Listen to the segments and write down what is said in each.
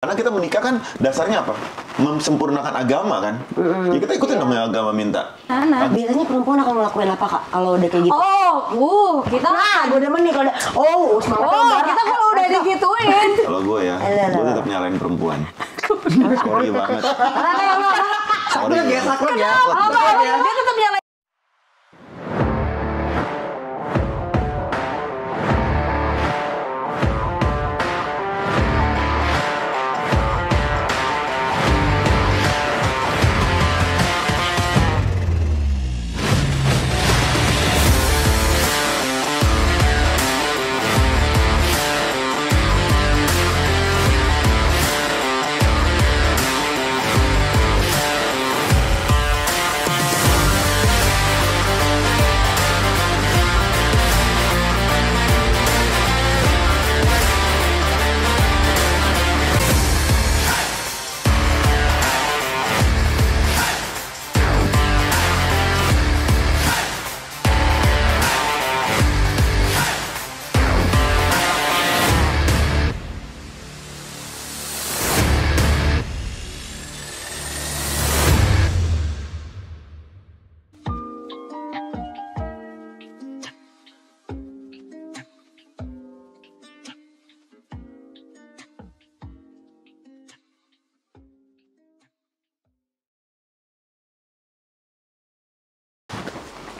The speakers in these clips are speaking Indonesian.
Karena kita menikah kan dasarnya apa? Mensempurnakan agama kan? Ya kita ikutin dong yang agama minta. Nah, biasanya perempuan akan ngelakuin apa kak kalau udah kayak gitu? Kita gue demen nih kalau udah kita kalau udah digituin. Kalau gue ya, gue tetap nyalain perempuan. Sorry banget. Sorry ya. Saklek ya. Dia tetap nyalain.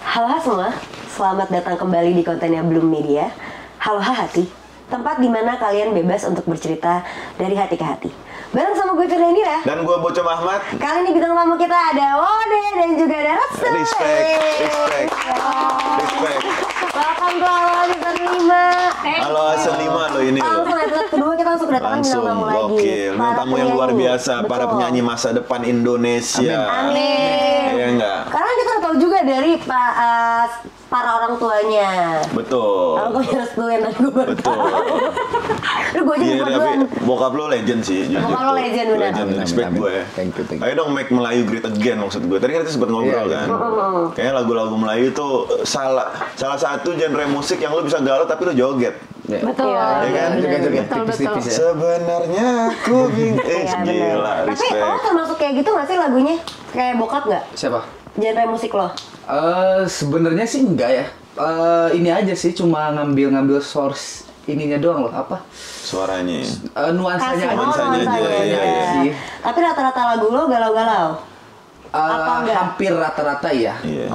Halo semua, selamat datang kembali di kontennya Bloom Media. Halo Hati, tempat dimana kalian bebas untuk bercerita dari hati ke hati. Bareng sama gue Firdainira. Dan gue Bocom Ahmad. Kali ini bintang tamu kita ada Wode dan juga ada Ratsu. Respect. Welcome to Halo Season 5. Halo Season 5 lo ini lo. Langsung episode kedua kita langsung kedatangan bintang tamu lagi. Gokil, bintang tamu yang luar biasa. Para penyanyi masa depan Indonesia. Amin. Iya enggak? Karena kita udah tahu juga dari para orang tuanya. Betul. Kalau gue restuin dan gue baru Betul. Lu gue aja Iya, lupa tapi duluan. bokap lo legend sih. jujur Bokap lo tuh. legend, benar. Legend, respect Amin. gue. Thank you. Ayo dong make Melayu great again maksud gue. Tadi kan kita sempat ngobrol Iya, kan. iya. Kayaknya lagu-lagu Melayu tuh salah satu genre musik yang lo bisa galau tapi lo joget. Ya. Betul. Iya kan? Juga Betul. tipis-tipis ya. Sebenarnya aku bingung. Iya, benar. Gila, Tapi respect. lo termasuk kayak gitu nggak sih lagunya? Kayak bokap nggak? Siapa? Genre musik lo? Sebenarnya sih enggak ya. Ini aja sih cuma ngambil source ininya doang loh, apa? Suaranya. Nuansanya Nuansanya aja, iya. sih. Tapi rata-rata lagu lo galau-galau? Apa enggak? Hampir rata-rata ya. Iya.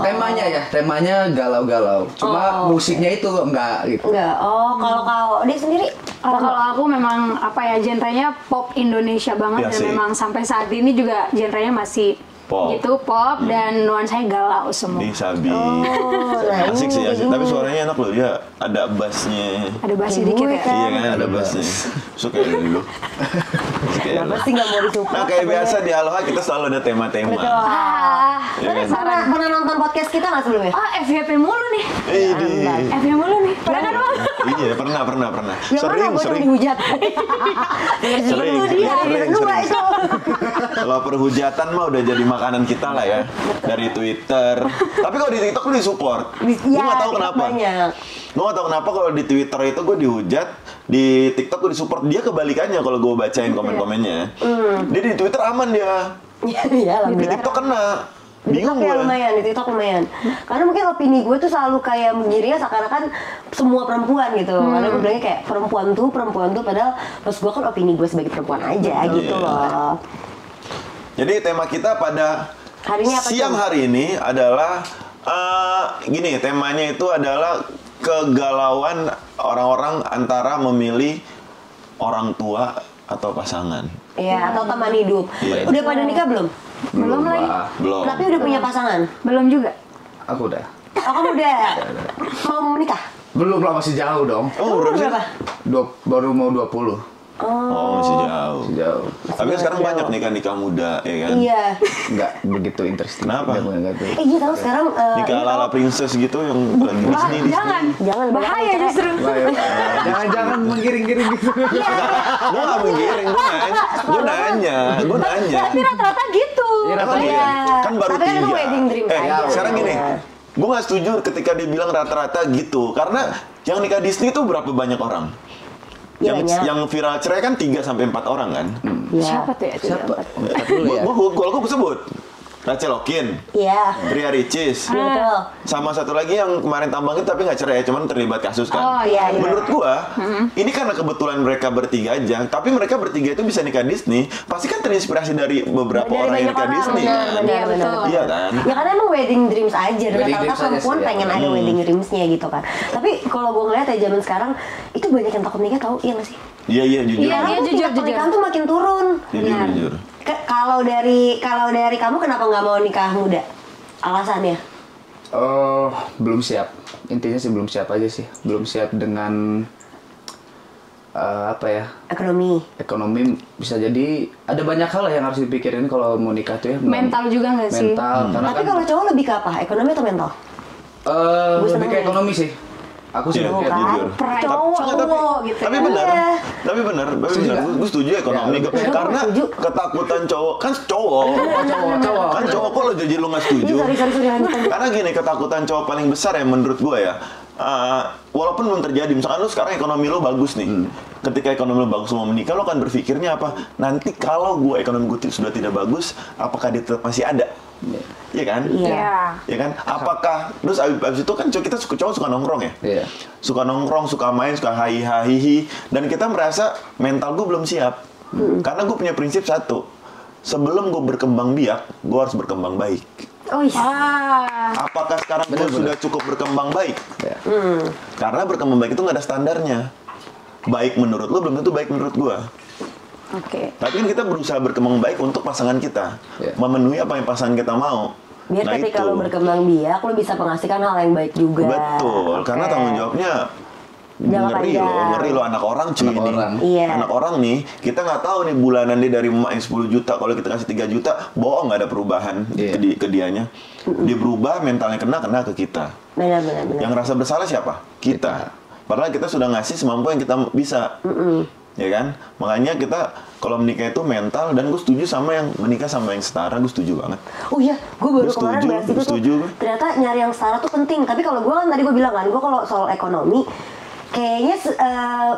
Temanya galau-galau. Cuma musiknya itu enggak gitu. Enggak. Oh, kalau dia sendiri? Kalau aku memang genrenya pop Indonesia banget Iya dan sih. memang sampai saat ini juga genrenya masih Pop. gitu pop dan nuansanya galau semua. Di Sabi. nah Asik sih, ini asik. begini. Tapi suaranya enak loh, dia ada bassnya. Ada basnya Kayak dikit gue ya. kan. Iya kan, ada bassnya. Suka ya dulu. Suka ya Kenapa lo. sih nggak mau disupport? Nah kayak biasa di Aloha kita selalu ada tema-tema. Betul. Iya Tapi kan? pernah nonton podcast kita nggak sebelumnya? FYP mulu nih. Ini. FYP mulu nih. Pernah kan Bang? Iya, pernah. Yang mana gue cuma dihujat? Sering. Dua itu. Kalau perhujatan mah udah jadi makanan kita lah ya. Dari Twitter. Tapi kalau di TikTok lu disupport. Gue nggak tahu kenapa. Banyak. Gue gak tau kenapa kalau di Twitter itu gue dihujat, di TikTok gue disupport. Dia kebalikannya kalau gue bacain komen-komennya. Dia di Twitter aman dia. Iya, Di alhamdulillah. TikTok kena. Di TikTok Bingung ya gue. lumayan, di TikTok lumayan. Karena mungkin opini gue tuh selalu kayak mengiringnya seakan-akan semua perempuan gitu. Karena gue bilangnya kayak perempuan tuh, padahal pas gue kan opini gue sebagai perempuan aja gitu Iya. loh. Jadi tema kita pada Hari ini apa, siang Cem? hari ini adalah gini, temanya itu adalah kegalauan orang-orang antara memilih orang tua atau pasangan. Iya, atau teman hidup. Iya. Udah pada nikah belum? Belum lagi. Pak. Belum. Tapi udah punya pasangan? Belum juga. Aku udah. Oh, kamu udah mau menikah? Belum lah, masih jauh dong. Oh, berapa sih? Baru mau 20. Oh, masih jauh. Masih jauh. Tapi kan sekarang jauh. banyak nikah muda, ya kan? Iya. Enggak begitu interesting. Kenapa? Enggak tuh. Iya tahu sekarang Nikah ini ala-ala tahu- princess gitu yang lagi di sini. Jangan Bahaya justru. Jangan menggiring-giring gitu. Gue gak menggiring, gue nanya. Tapi rata-rata gitu. Iya, Emang Iya. iya? Kan baru Tapi kan itu 3. wedding dream aja. Sekarang gini, gue gak setuju ketika dia bilang rata-rata gitu. Karena yang nikah Disney itu berapa banyak orang? Iya, yang banyak. yang viral cerai kan 3 sampai 4 orang kan. Iya. Siapa tuh ya? Siapa? Ntar dulu ya. Gue sebut. Rachel Okin, Iya. Ria Ricis, Iya betul. sama satu lagi yang kemarin tambangin tapi nggak cerai, cuman terlibat kasus kan. Oh iya, iya. Menurut gua, ini karena kebetulan mereka bertiga aja, tapi mereka bertiga itu bisa nikah Disney, pasti kan terinspirasi dari beberapa Dari orang yang banyak nikah orang, Disney. benar, Kan? benar, Iya, benar. betul. Iya kan? Ya karena emang wedding dreams aja, dan Wedding rata-rata dreams aja perempuan sih, ya. pengen ada wedding dreamsnya gitu kan. Tapi kalau gue ngeliat ya zaman sekarang itu banyak yang takut nikah, tau iya nggak sih? Iya jujur. Iya, Sekarang tuh jujur, tingkat pernikahan tuh makin turun. Jujur. Kalau dari kamu kenapa nggak mau nikah muda? Alasannya? Oh, belum siap. Intinya sih belum siap aja sih. Belum siap dengan apa ya? Ekonomi. Ekonomi bisa jadi ada banyak hal lah yang harus dipikirin kalau mau nikah tuh ya. Mental juga nggak sih? Mental, karena Tapi kan kalau cowok lebih ke apa? Ekonomi atau mental? Gua lebih seneng ke deh. ekonomi sih. Aku sih Iya, lebih ke- jujur. Pride Cowok gitu. Tapi benar, Iya. tapi benar, Setuju nggak? gue setuju ekonomi. Ya, bener. Karena Setuju. ketakutan cowok kan cowok, Cowok. kan cowok kok lo jadi lo nggak setuju? Sorry, lanjutan. Karena gini, ketakutan cowok paling besar ya menurut gue ya, walaupun belum terjadi, misalkan lo sekarang ekonomi lo bagus nih, ketika ekonomi lo bagus lo mau menikah, lo akan berpikirnya apa? Nanti kalau gue ekonomi gue sudah tidak bagus, apakah dia tetap masih ada? Iya kan? Iya. Ya kan? Apakah terus abis itu kan kita cowok suka nongkrong ya? Iya. Suka nongkrong, suka main, suka hahihi, dan kita merasa mental gue belum siap. Karena gue punya prinsip satu, sebelum gue berkembang biak, gue harus berkembang baik. Oh iya. Apakah sekarang gue Bener-bener. sudah cukup berkembang baik? Ya. Karena berkembang baik itu nggak ada standarnya. Baik menurut lo belum tentu baik menurut gue. Oke. Tapi kan kita berusaha berkembang baik untuk pasangan kita, Iya. memenuhi apa yang pasangan kita mau. Biar Nah, ketika itu. lo berkembang biak, lo bisa menghasilkan hal yang baik juga. Betul, karena Oke. tanggung jawabnya Jangka panjang. ngeri loh anak orang cuy Anak ini. orang. Iya. Anak orang nih, kita nggak tahu nih bulanan dia dari emak yang 10 juta, kalau kita kasih 3 juta, bohong nggak ada perubahan Iya. ke dianya. Dia berubah, mentalnya kena ke kita. Benar. Yang rasa bersalah siapa? Kita. Padahal kita sudah ngasih semampu yang kita bisa. Ya kan? Makanya kita kalau menikah itu mental, dan gue setuju sama yang menikah sama yang setara, gue setuju banget. Oh iya, gue baru Gua kemarin setuju, bahas itu gua tuh. setuju. Ternyata nyari yang setara tuh penting. Tapi kalau gue kan tadi gue bilang kan, gue kalau soal ekonomi, kayaknya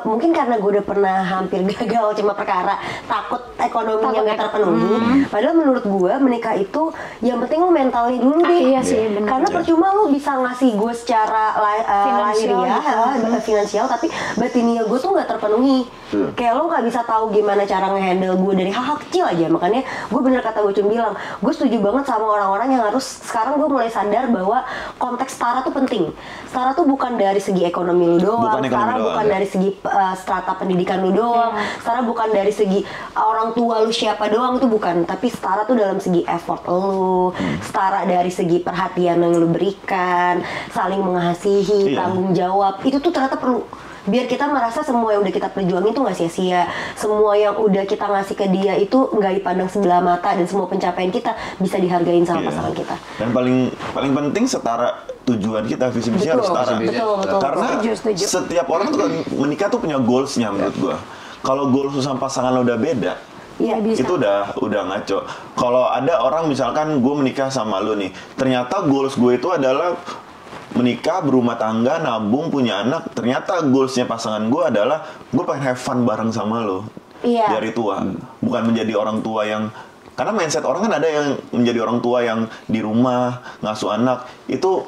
mungkin karena gue udah pernah hampir gagal cuma perkara takut ekonominya nggak terpenuhi. Padahal menurut gue menikah itu yang penting lo mentalnya dulu deh. Iya sih, benar. Karena percuma lo bisa ngasih gue secara Finansial lahiriah, finansial, tapi batinia gue tuh nggak terpenuhi. Kayak lo nggak bisa tahu gimana cara ngehandle gue dari hal-hal kecil aja. Makanya gue bener kata Bocun bilang, gue setuju banget sama orang-orang yang harus sekarang gue mulai sadar bahwa konteks setara tuh penting. Setara tuh bukan dari segi ekonomi lu doang, Bukan ekonomi setara doang, bukan ya. dari segi strata pendidikan lu doang, setara bukan dari segi orang tua lu siapa doang, itu bukan. Tapi setara tuh dalam segi effort lu, setara dari segi perhatian yang lu berikan, saling mengasihi, Iya. tanggung jawab, itu tuh ternyata perlu. Biar kita merasa semua yang udah kita perjuangin itu nggak sia-sia, semua yang udah kita ngasih ke dia itu nggak dipandang sebelah mata, dan semua pencapaian kita bisa dihargain sama Iya. pasangan kita. Dan paling penting setara tujuan kita, visi misi harus setara. betul. Karena Setuju. setiap orang tuh kan menikah tuh punya goalsnya menurut gua. Kalau goals lu sama pasangan lo udah beda, Iya, bisa. itu udah ngaco. Kalau ada orang misalkan gue menikah sama lu nih, ternyata goals gue itu adalah menikah, berumah tangga, nabung, punya anak. Ternyata goalsnya pasangan gue adalah gue pengen have fun bareng sama lo Iya. dari tua, bukan menjadi orang tua yang, karena mindset orang kan ada yang menjadi orang tua yang di rumah ngasuh anak itu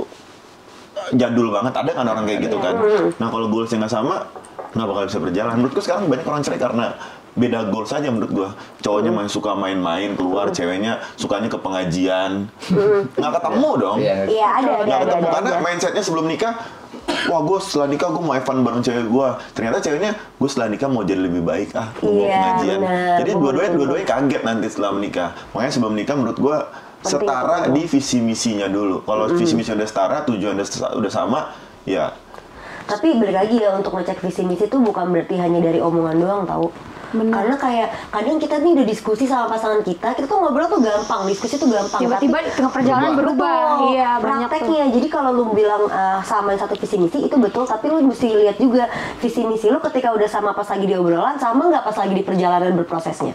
jadul banget, ada kan orang kayak gitu kan. Nah kalau goalsnya nggak sama, nggak bakal bisa berjalan. Menurutku sekarang banyak orang cerai karena beda goals aja menurut gua. Cowoknya main suka main-main keluar, ceweknya sukanya ke pengajian, nggak ketemu dong. Iya, ada. Nggak ketemu karena mindsetnya sebelum nikah, wah gue setelah nikah gue mau have fun bareng cewek gue. Ternyata ceweknya gue setelah nikah mau jadi lebih baik, gue mau Iya, pengajian. benar. Jadi dua-duanya kaget nanti setelah menikah. Makanya sebelum nikah menurut gue setara di visi misinya dulu. Kalau visi misi udah setara, tujuan udah sama, ya. Tapi balik lagi ya, untuk ngecek visi misi itu bukan berarti hanya dari omongan doang, tahu. Benar. Karena kayak kadang kita nih udah diskusi sama pasangan kita tuh ngobrol tuh gampang, diskusi tuh gampang. Tiba-tiba di tengah perjalanan berubah. Betul, Iya, banyak tuh. prakteknya. Jadi kalau lu bilang sama satu visi misi itu betul, tapi lu mesti lihat juga visi misi lu ketika udah sama pas lagi di obrolan, sama nggak pas lagi di perjalanan berprosesnya.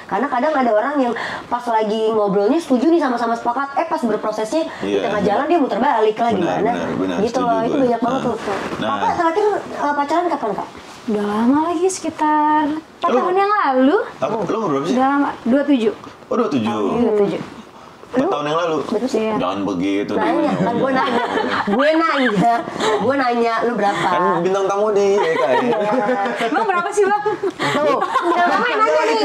Karena kadang ada orang yang pas lagi ngobrolnya setuju nih, sama-sama sepakat, pas berprosesnya di Iya, tengah benar. jalan dia muter balik lah Benar, gimana. benar, Gitu setuju loh, itu gue. banyak banget Nah, tuh. nah. Kakak terakhir pacaran kapan, Kak? Udah lama lagi, sekitar 4 tahun yang lalu. Lu berapa sih? Udah lama, 27. Oh, 27. 27. 4 tahun yang lalu? Iya. Jangan begitu deh. Nanya, kan gue nanya, lu berapa? Kan bintang tamu di EKN. Emang berapa sih, Bang? Tuh, bintang tamu yang nanya nih.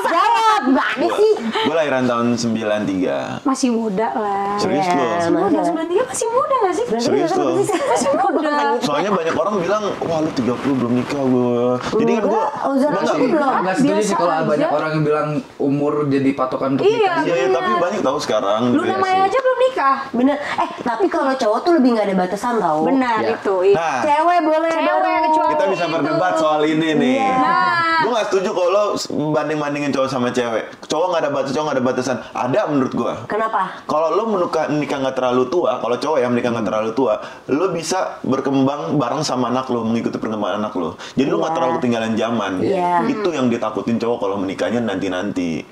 Jawab, gimana sih? Gue lahiran tahun 93. Masih muda lah. Serius Iya, lu? Masih muda, 93 masih muda gak sih? Serius lu? Masih muda. Soalnya banyak orang bilang, wah lu 30 belum nikah gue. Jadi kan gue Zara enggak, aku belum. Nggak setuju Biasa sih kalau aja. banyak orang yang bilang umur jadi patokan untuk Iya. nikah. iya, tapi banyak tahu sekarang. Luna Maya aja belum nikah. Bener. Tapi kalau cowok tuh lebih nggak ada batasan tau. Benar Ya. itu. Iya. Nah, Cewek boleh Cewek, baru. cowok. kita bisa berdebat soal ini nih. Nah. Gue gak setuju kalau lo banding-bandingin cowok sama cewek. Cowok gak ada batas, cowok gak ada batasan. Ada menurut gue. Kenapa? Kalau lo menikah nggak terlalu tua, kalau cowok yang menikah nggak terlalu tua, lo bisa berkembang bareng sama anak lo, mengikuti perkembangan anak lo. Jadi lo nggak Iya. terlalu ketinggalan zaman. Iya. Itu yang ditakutin cowok kalau menikahnya nanti-nanti.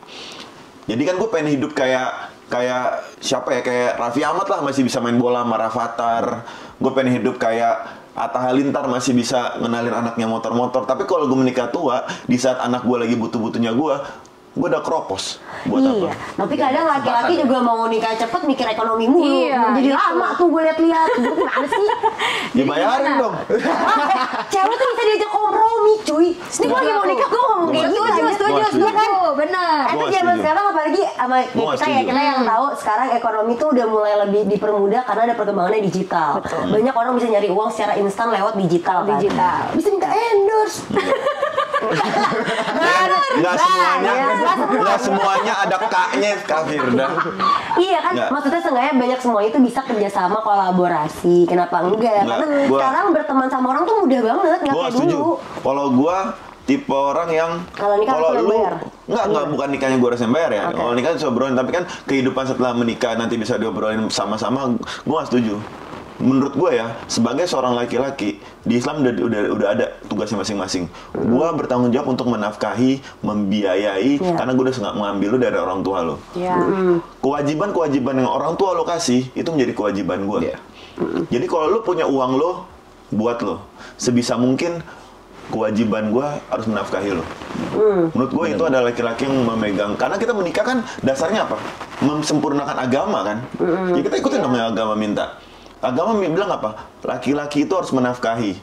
Jadi kan gue pengen hidup kayak siapa ya, kayak Raffi Ahmad lah, masih bisa main bola sama Rafathar. Gue pengen hidup kayak Atta Halilintar, masih bisa ngenalin anaknya motor-motor. Tapi kalau gue menikah tua, di saat anak gue lagi butuh-butuhnya gue udah keropos. Buat Iya, apa? tapi kadang laki-laki juga mau nikah cepet mikir ekonomi mulu. Iya, Jadi itu. lama tuh gue liat-liat. Gue gimana sih? Dibayarin gimana? dong. Cewek tuh bisa diajak kompromi, cuy. Ini gue lagi mau nikah, gue ngomong kayak gitu aja. Setuju, Gua setuju. setuju. Benar. Gua Tapi nggak zaman setuju. sekarang apalagi sama Gua nggak kita ya, setuju. kita yang tahu sekarang ekonomi tuh udah mulai lebih dipermudah karena ada perkembangannya digital. Banyak orang bisa nyari uang secara instan lewat digital kan. Digital. Bisa minta endorse. Nggak semuanya ada K-nya, Kak Firda. Iya kan, Nggak. maksudnya seenggaknya banyak semuanya itu bisa kerjasama, kolaborasi. Kenapa enggak? Nggak, Karena gua- sekarang berteman sama orang tuh mudah banget, nggak Gue kayak setuju. dulu. Kalau gue tipe orang yang Kalau nikah harus lu bayar. nggak bukan nikahnya gue harus yang bayar ya. Oke. Kalau nikah bisa obrolin, tapi kan kehidupan setelah menikah nanti bisa diobrolin sama-sama. Gue nggak setuju. Menurut gue ya, sebagai seorang laki-laki di Islam udah ada tugasnya masing-masing. Gue bertanggung jawab untuk menafkahi, membiayai, Iya. karena gue udah mengambil lu dari orang tua lo. Ya. Kewajiban yang orang tua lo kasih itu menjadi kewajiban gue. Iya. Jadi kalau lo punya uang lo, buat lo. Sebisa mungkin kewajiban gue harus menafkahi lo. Menurut gue itu ada laki-laki yang memegang. Karena kita menikah kan dasarnya apa? Memsempurnakan agama kan. Ya kita ikutin dong yang agama minta. Agama bilang apa? Laki-laki itu harus menafkahi.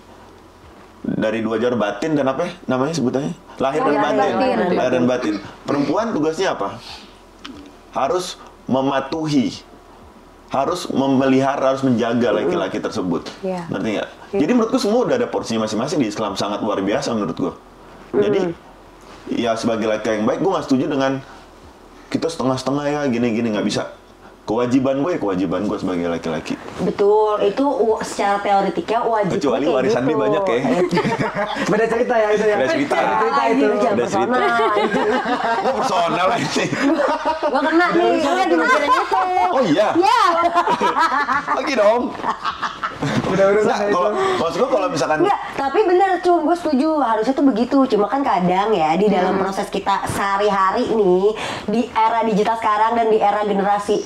Dari dua jalur batin dan apa ya? Namanya sebutannya? Lahir dan batin. Lahir dan batin. Perempuan tugasnya apa? Harus mematuhi, harus memelihara, harus menjaga laki-laki tersebut. Iya. Ngerti nggak? Jadi menurutku semua udah ada porsinya masing-masing di Islam, sangat luar biasa menurut gue. Jadi ya sebagai laki yang baik, gue nggak setuju dengan kita setengah-setengah ya gini-gini, nggak bisa. Kewajiban gue sebagai laki-laki. Betul, itu secara teoretiknya wajib. Kecuali warisan dia banyak ya. Beda cerita ya itu ya. Beda cerita. Beda cerita itu. Jangan Beda cerita. personal. Gue personal ini. Gue kena nih, gue lagi mikirin itu. Oh iya, Ya, lagi dong. Udah urusan Nggak, itu. kalau maksud gue kalau misalkan enggak, tapi bener cum, gue setuju harusnya tuh begitu. Cuma kan kadang ya di dalam proses kita sehari-hari nih di era digital sekarang dan di era generasi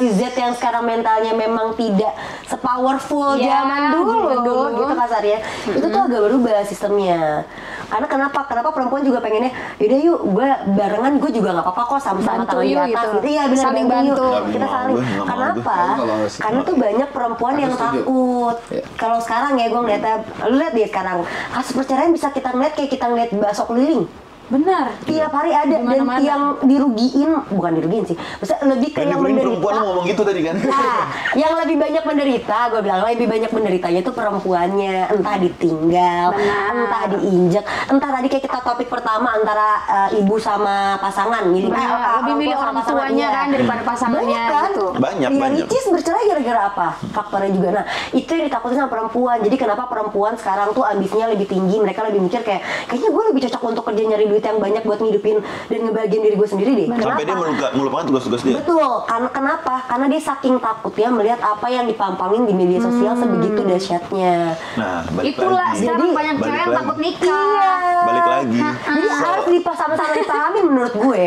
Z yang sekarang mentalnya memang tidak sepowerful Ya, zaman dulu, zaman dulu. gitu kasarnya. Itu tuh agak berubah sistemnya. Karena kenapa perempuan juga pengennya, yaudah yuk, gue barengan, gue juga nggak apa-apa kok sama-sama Bantu tangan di yuk atas gitu. gitu. Iya benar, Saling bantu. yuk. Nggak Kita mau saling. gue, nggak mau Kenapa? gue. Nggak mau sih. Karena tuh banyak perempuan Aku yang setuju. takut. Iya. Kalau sekarang ya gue ngeliatnya, lu lihat deh sekarang kasus perceraian bisa kita ngeliat kayak kita ngeliat bakso keliling. Benar. Tiap hari ada, dan Dimana-mana. yang dirugiin, bukan dirugiin sih, maksudnya lebih ke yang perempuan menderita. lo ngomong gitu tadi kan. Nah, yang lebih banyak menderita, gue bilang lebih banyak menderitanya itu perempuannya, entah ditinggal, Benar. entah diinjek, entah tadi kayak kita topik pertama antara ibu sama pasangan, milih Benar, lebih milih tua sama orang tuanya iya. kan daripada pasangannya Banyak kan? gitu. Banyak, Ria banyak. Ricis bercerai gara-gara apa? Faktornya juga. Nah, itu yang ditakutin sama perempuan. Jadi kenapa perempuan sekarang tuh ambisinya lebih tinggi, mereka lebih mikir kayaknya gue lebih cocok untuk kerja nyari duit yang banyak buat ngidupin dan ngebagiin diri gue sendiri deh. Sampai dia melupakan tugas-tugas dia. Betul, kenapa? Karena dia saking takutnya melihat apa yang dipampangin di media sosial sebegitu dahsyatnya. Nah, balik Itulah lagi. sekarang Jadi, banyak balik cewek yang lagi. takut nikah. Iya. Balik lagi. Jadi harus sama-sama dipahami menurut gue.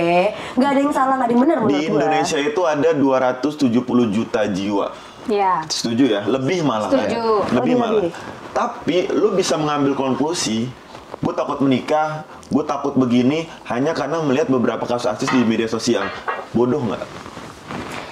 Gak ada yang salah, gak ada yang benar Di menurut gue. Indonesia itu ada 270 juta jiwa. Iya. Setuju ya? Lebih malah kan? Setuju. Lebih Lebih, malah. lebih. Tapi lu bisa mengambil konklusi, gue takut menikah, gue takut begini hanya karena melihat beberapa kasus artis di media sosial. Bodoh nggak?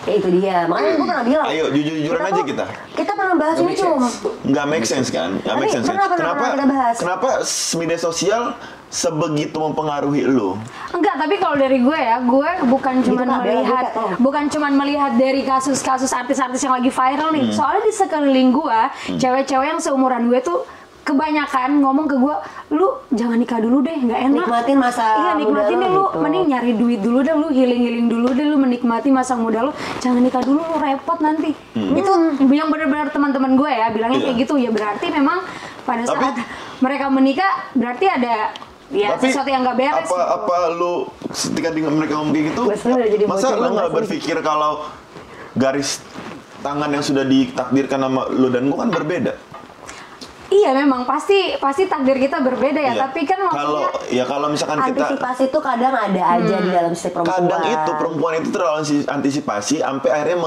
Ya itu dia. Makanya gue pernah bilang. Ayo jujur-jujuran aja kita. Kita pernah bahas Nggak ini make Cum. sense. Nggak make sense kan? Nggak make Tapi sense kan? pernah kita bahas. Kenapa media sosial sebegitu mempengaruhi lu? Enggak, tapi kalau dari gue ya, gue bukan cuma Kak, bela melihat, juga, tolong. bukan cuma melihat dari kasus-kasus artis-artis yang lagi viral nih. Soalnya di sekeliling gue, cewek-cewek yang seumuran gue tuh kebanyakan ngomong ke gue, lu jangan nikah dulu deh, nggak enak. Nikmatin masa Iya, nikmatin muda deh lu lu, gitu. mending nyari duit dulu deh, lu healing dulu deh, lu menikmati masa muda lu, jangan nikah dulu, lu repot nanti. Itu yang benar-benar teman-teman gue ya bilangnya Iya. kayak gitu, ya berarti memang pada Tapi- saat mereka menikah berarti ada ya Tapi sesuatu yang nggak beres. gitu. apa lu ketika dengar mereka ngomong kayak gitu, Gue sebenarnya udah jadi masa bocah, lu gue nggak nggak berpikir kalau garis tangan yang sudah ditakdirkan sama lu dan gua kan berbeda? Iya memang pasti takdir kita berbeda ya, Iya. tapi kan maksudnya kalau misalkan kita Antisipasi itu kadang ada aja di dalam setiap perempuan. kadang itu perempuan itu terlalu antisipasi sampai akhirnya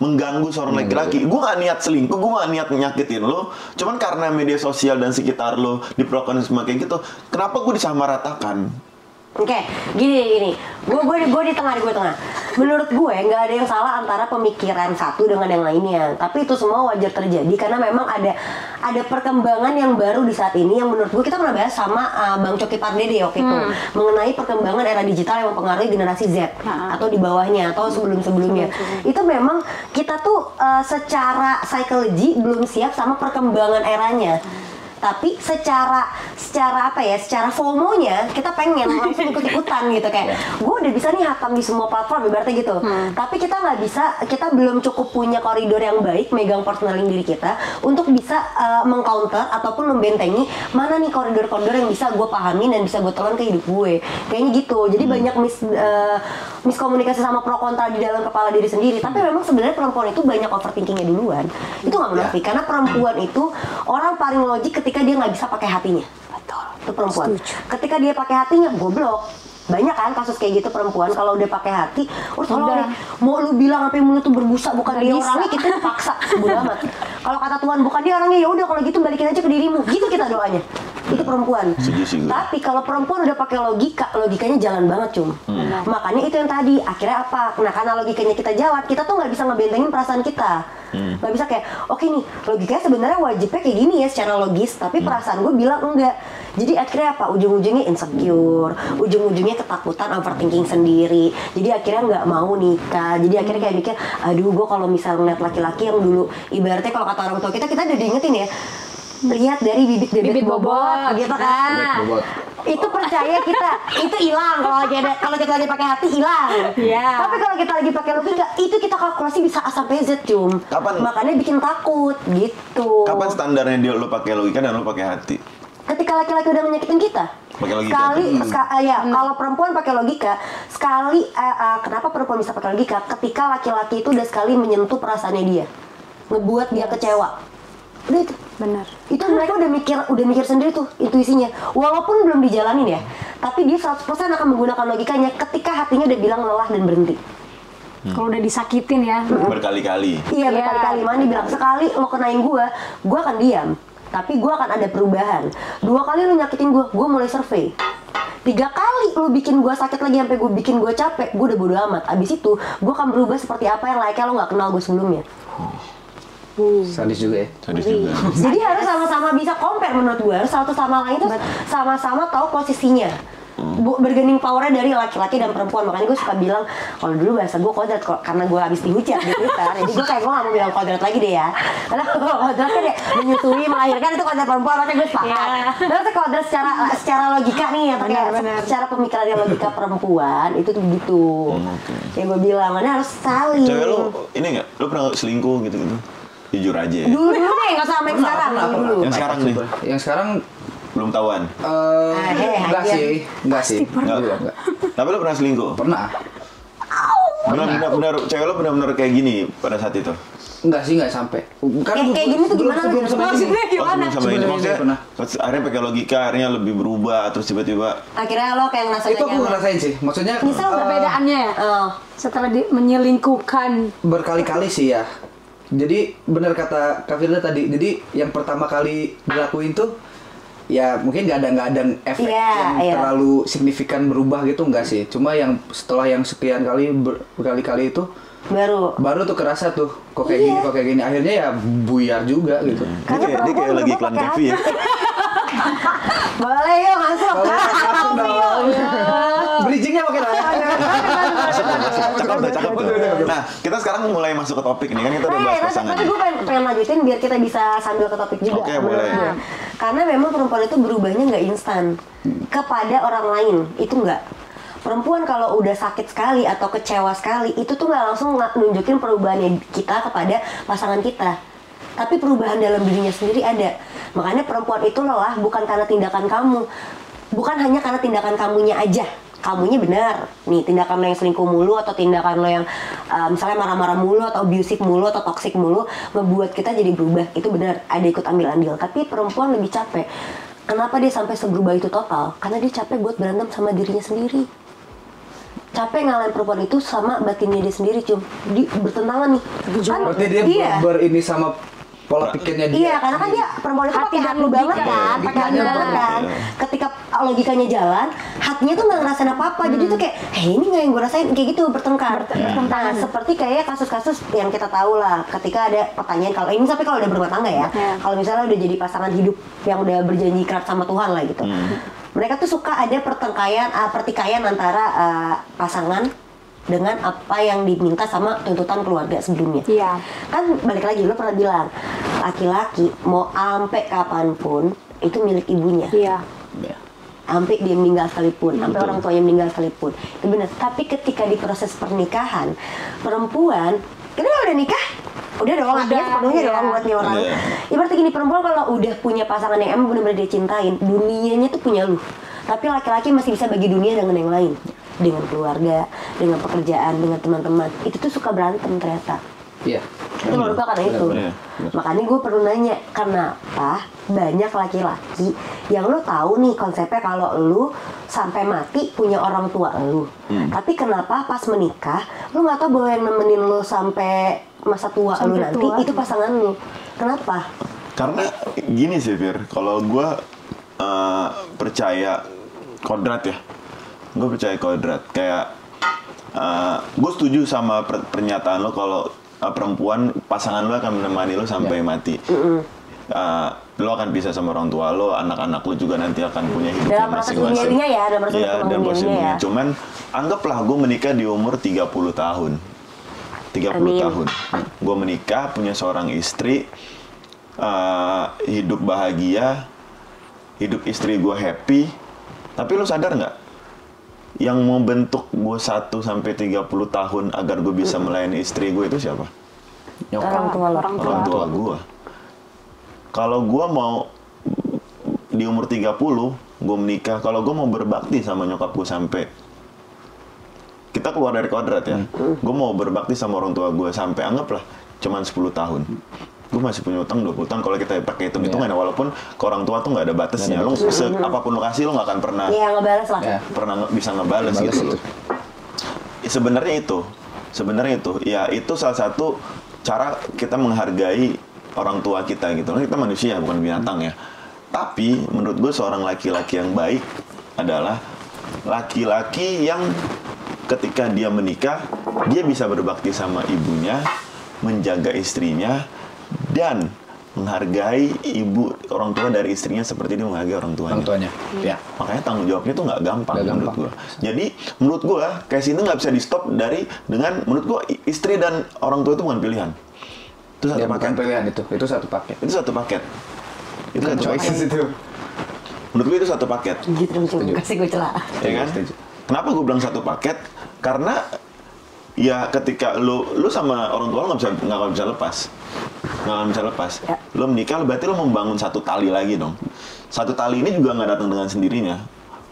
mengganggu seorang laki-laki. Gue gak niat selingkuh, gue gak niat nyakitin lo. Cuman karena media sosial dan sekitar lo diperlakukan semua kayak gitu, kenapa gue disamaratakan? Oke, gini. Gue di tengah. Menurut gue nggak ada yang salah antara pemikiran satu dengan yang lainnya. Tapi itu semua wajar terjadi karena memang ada perkembangan yang baru di saat ini yang menurut gue kita pernah bahas sama Bang Coki Pardede waktu itu mengenai perkembangan era digital yang mempengaruhi generasi Z atau di bawahnya atau sebelum-sebelumnya. Itu memang kita tuh secara psikologi belum siap sama perkembangan eranya. Tapi secara apa ya, secara FOMO-nya kita pengen langsung ikut-ikutan gitu kayak gue udah bisa nih hatam di semua platform ibaratnya gitu. Tapi kita nggak bisa, kita belum cukup punya koridor yang baik megang personaling diri kita untuk bisa mengcounter ataupun membentengi mana nih koridor-koridor yang bisa gue pahamin dan bisa gue telan ke hidup gue. Kayaknya gitu. Jadi banyak miskomunikasi sama pro kontra di dalam kepala diri sendiri. Tapi memang sebenarnya perempuan itu banyak overthinkingnya duluan. Itu nggak munafik karena perempuan itu orang paling logik ketika dia nggak bisa pakai hatinya. Betul. Itu perempuan. Ketika dia pakai hatinya, goblok. Banyak kan kasus kayak gitu perempuan kalau udah pakai hati, tolong Udah. nih, mau lu bilang apa mulut tuh berbusa bukan Nggak dia bisa. orangnya, kita paksa bodo amat. Kalau kata Tuhan bukan dia orangnya, ya udah kalau gitu balikin aja ke dirimu. Gitu kita doanya. Itu perempuan. Setuju sih gue. Tapi kalau perempuan udah pakai logikanya jalan banget cum. Makanya itu yang tadi akhirnya apa? Nah karena logikanya kita jalan, kita tuh nggak bisa ngebentengin perasaan kita. Nggak bisa kayak, oke nih logikanya sebenarnya wajibnya kayak gini ya secara logis, tapi perasaan gue bilang enggak. Jadi akhirnya apa? Ujung-ujungnya insecure, ujung-ujungnya ketakutan, overthinking sendiri. Jadi akhirnya nggak mau nikah. Jadi akhirnya kayak mikir, aduh gue kalau misalnya ngeliat laki-laki yang dulu, ibaratnya kalau kata orang tua kita udah diingetin ya, lihat dari bibit bobot, gitu kan. Bibit bobot. Itu percaya kita, itu hilang kalau kita lagi pakai hati hilang. Iya. Tapi kalau kita lagi pakai logika, itu kita kalkulasi bisa A sampai Z cum. Kapan? Makanya bikin takut gitu. Kapan standarnya dia lo pakai logika dan lo pakai hati? Ketika laki-laki udah menyakitin kita. Pakai logika. Kalau perempuan pakai logika, sekali kenapa perempuan bisa pakai logika? Ketika laki-laki itu udah sekali menyentuh perasaannya dia, ngebuat dia kecewa. Udah itu. benar. Itu mereka udah mikir sendiri tuh intuisinya. Walaupun belum dijalanin ya, tapi dia 100% akan menggunakan logikanya ketika hatinya udah bilang lelah dan berhenti. Kalau udah disakitin ya. Berkali-kali. Iya, Iya. berkali-kali Mandi bilang, sekali lo kenain gue akan diam. Tapi gue akan ada perubahan. 2 kali lo nyakitin gue mulai survei. 3 kali lo bikin gue sakit lagi sampai gue bikin gue capek, gue udah bodo amat. Abis itu, gue akan berubah seperti apa yang layaknya lo gak kenal gue sebelumnya. Sadis juga ya. Sadis juga. Jadi harus sama-sama bisa compare menurut gue. Harus satu sama lain tuh sama-sama tahu posisinya. Bergening powernya dari laki-laki dan perempuan. Makanya gue suka bilang, kalau dulu bahasa gue kodrat karena gue habis dihujat di Twitter. Jadi gue kayak gue gak mau bilang kodrat lagi deh ya. Karena kodrat kan ya menyusui, melahirkan itu kodrat perempuan. Makanya gue sepakat. Iya. Terus kodrat secara logika nih ya, Benar. secara pemikiran yang logika perempuan itu tuh begitu. Yang gue bilang, makanya harus saling. Cewek lo ini nggak? Lo pernah selingkuh gitu-gitu? Jujur aja ya. Dulu deh, nggak usah sama yang sekarang. Dulu. Yang sekarang nih Yang sekarang belum tahuan. enggak hajar. sih, enggak sih. Enggak. Tapi lo pernah selingkuh? Pernah. Benar-benar cewek lo benar-benar kayak gini pada saat itu. Enggak sih, enggak sampai. Kayak gini tuh gimana? Sebelum sampai Maksudnya gini. Oh, sebelum sama ini Sebelum maksudnya ini pernah. akhirnya pakai logika, akhirnya lebih berubah terus tiba-tiba Akhirnya lo kayak ngerasa Itu aku ngerasain sih. Maksudnya Misal Perbedaannya ya. Oh. Setelah menyelingkuhkan. berkali-kali sih ya. Jadi benar kata Kak Firda tadi. Jadi yang pertama kali dilakuin tuh ya mungkin nggak ada efek yang terlalu signifikan berubah gitu enggak sih. Cuma yang setelah yang sekian kali berkali-kali itu baru tuh kerasa tuh kok kayak gini akhirnya ya buyar juga gitu. Dia kayak lagi iklan kopi ya. Boleh yuk masuk. Bridgingnya pakai lah. Cakep tuh. Nah, kita sekarang mulai masuk ke topik nih kan kita udah bahas pasangan. Tapi gue pengen lanjutin biar kita bisa sambil ke topik juga. Oke, boleh. Karena memang perempuan itu berubahnya nggak instan kepada orang lain, itu nggak. Perempuan kalau udah sakit sekali atau kecewa sekali, itu tuh nggak langsung nunjukin perubahannya kita kepada pasangan kita. Tapi perubahan dalam dirinya sendiri ada. Makanya perempuan itu lelah bukan karena tindakan kamu. Bukan hanya karena tindakan kamunya aja. Kamunya benar. Nih, tindakan lo yang selingkuh mulu atau tindakan lo yang misalnya marah-marah mulu atau abusive mulu atau toxic mulu ngebuat kita jadi berubah. Itu benar, ada ikut ambil andil. Tapi perempuan lebih capek. Kenapa dia sampai seberubah itu total? Karena dia capek buat berantem sama dirinya sendiri. Capek ngalahin perempuan itu sama batinnya dia sendiri, bertentangan nih. Kan, berarti dia berini sama pola pikirnya dia. Iya, karena kan dia perempuan itu pakai hati banget kan, pakai hati banget kan. Ketika logikanya jalan, hatinya tuh nggak ngerasain apa-apa. Jadi tuh kayak, ini nggak yang gue rasain, kayak gitu bertengkar. Nah, seperti kayak kasus-kasus yang kita tahu lah. Ketika ada pertanyaan kalau ini sampai kalau udah berumah tangga ya, kalau misalnya udah jadi pasangan hidup yang udah berjanji kerap sama Tuhan lah gitu. Mereka tuh suka ada pertikaian antara pasangan dengan apa yang diminta sama tuntutan keluarga sebelumnya. Iya. Kan balik lagi, lo pernah bilang laki-laki mau ampe kapanpun itu milik ibunya. Iya. Sampai dia meninggal sekalipun, sampai orang tuanya meninggal sekalipun, itu benar. Tapi ketika di proses pernikahan, perempuan kita udah nikah, udah dong, artinya sepenuhnya dong buat nih orang. Ibaratnya gini, perempuan kalau udah punya pasangan yang emang benar-benar dia cintain, dunianya tuh punya lu. Tapi laki-laki masih bisa bagi dunia dengan yang lain, dengan keluarga, dengan pekerjaan, dengan teman-teman. Itu tuh suka berantem ternyata. Iya. Itu menurut gue karena itu. Makanya gue perlu nanya, kenapa banyak laki-laki yang lu tahu nih konsepnya kalau lu sampai mati punya orang tua lu. Tapi kenapa pas menikah lu nggak tahu bahwa yang nemenin lu sampai masa tua lu nanti itu pasangan lu. Kenapa? Karena gini sih Fir, kalau gue percaya kodrat ya. Gue percaya kodrat. Kayak gue setuju sama pernyataan lo kalau perempuan pasangan lo akan menemani lo sampai mati. Lo akan bisa sama orang tua lo, anak-anak lo juga nanti akan punya hidupnya masing-masing. Dalam proses dunianya. Cuman anggaplah gue menikah di umur 30 tahun. 30 tahun. Gue menikah, punya seorang istri, hidup bahagia, hidup istri gue happy. Tapi lo sadar nggak? Yang membentuk gue 1 sampai 30 tahun agar gue bisa melayani istri gue itu siapa? Orang tua gue. Kalau gue mau di umur 30, gue menikah. Kalau gue mau berbakti sama nyokap gue sampai kita keluar dari kodrat ya. Gue mau berbakti sama orang tua gue sampai anggaplah cuman 10 tahun. Gue masih punya utang 20 tahun kalau kita pakai hitung-hitungan walaupun ke orang tua tuh nggak ada batasnya. Lo apapun lo kasih lo nggak akan pernah ngebalas lah. Pernah bisa ngebalas gitu. Sebenarnya itu ya itu salah satu cara kita menghargai orang tua kita gitu. Kita manusia bukan binatang ya. Tapi menurut gue seorang laki-laki yang baik adalah laki-laki yang ketika dia menikah dia bisa berbakti sama ibunya, menjaga istrinya, dan menghargai orang tua dari istrinya seperti dia menghargai orang tuanya. Ya. Makanya tanggung jawabnya tuh nggak gampang menurut gue. Jadi menurut gue case ini nggak bisa di stop dengan menurut gue istri dan orang tua itu bukan pilihan. Itu satu paket. Pilihan itu satu paket. Itu satu paket. Itu satu paket. Itu. Menurut gue itu satu paket. Gitu kasih gue celah. Ya kan? Kenapa gue bilang satu paket? Karena ya ketika lu sama orang tua lu nggak bisa lepas. Lu menikah berarti lu membangun satu tali lagi dong. Satu tali ini juga nggak datang dengan sendirinya.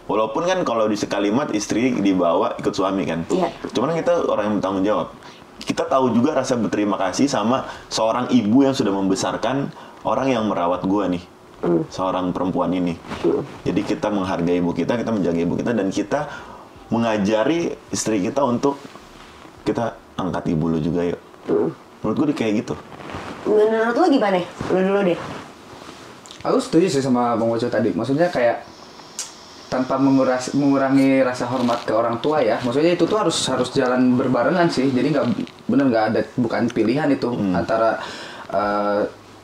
Walaupun kan kalau di sekalimat istri dibawa ikut suami kan. Cuman kita orang yang bertanggung jawab. Kita tahu juga rasa berterima kasih sama seorang ibu yang sudah membesarkan orang yang merawat gua nih. Seorang perempuan ini. Jadi kita menghargai ibu kita menjaga ibu kita dan kita mengajari istri kita untuk kita angkat ibu lu juga yuk. Menurut gue kayak gitu. Menurut lo gimana? Lo dulu deh. Aku setuju sih sama Bang Oco tadi. Maksudnya kayak tanpa mengurangi rasa hormat ke orang tua ya. Maksudnya itu tuh harus jalan berbarengan sih. Jadi nggak ada, bukan pilihan itu antara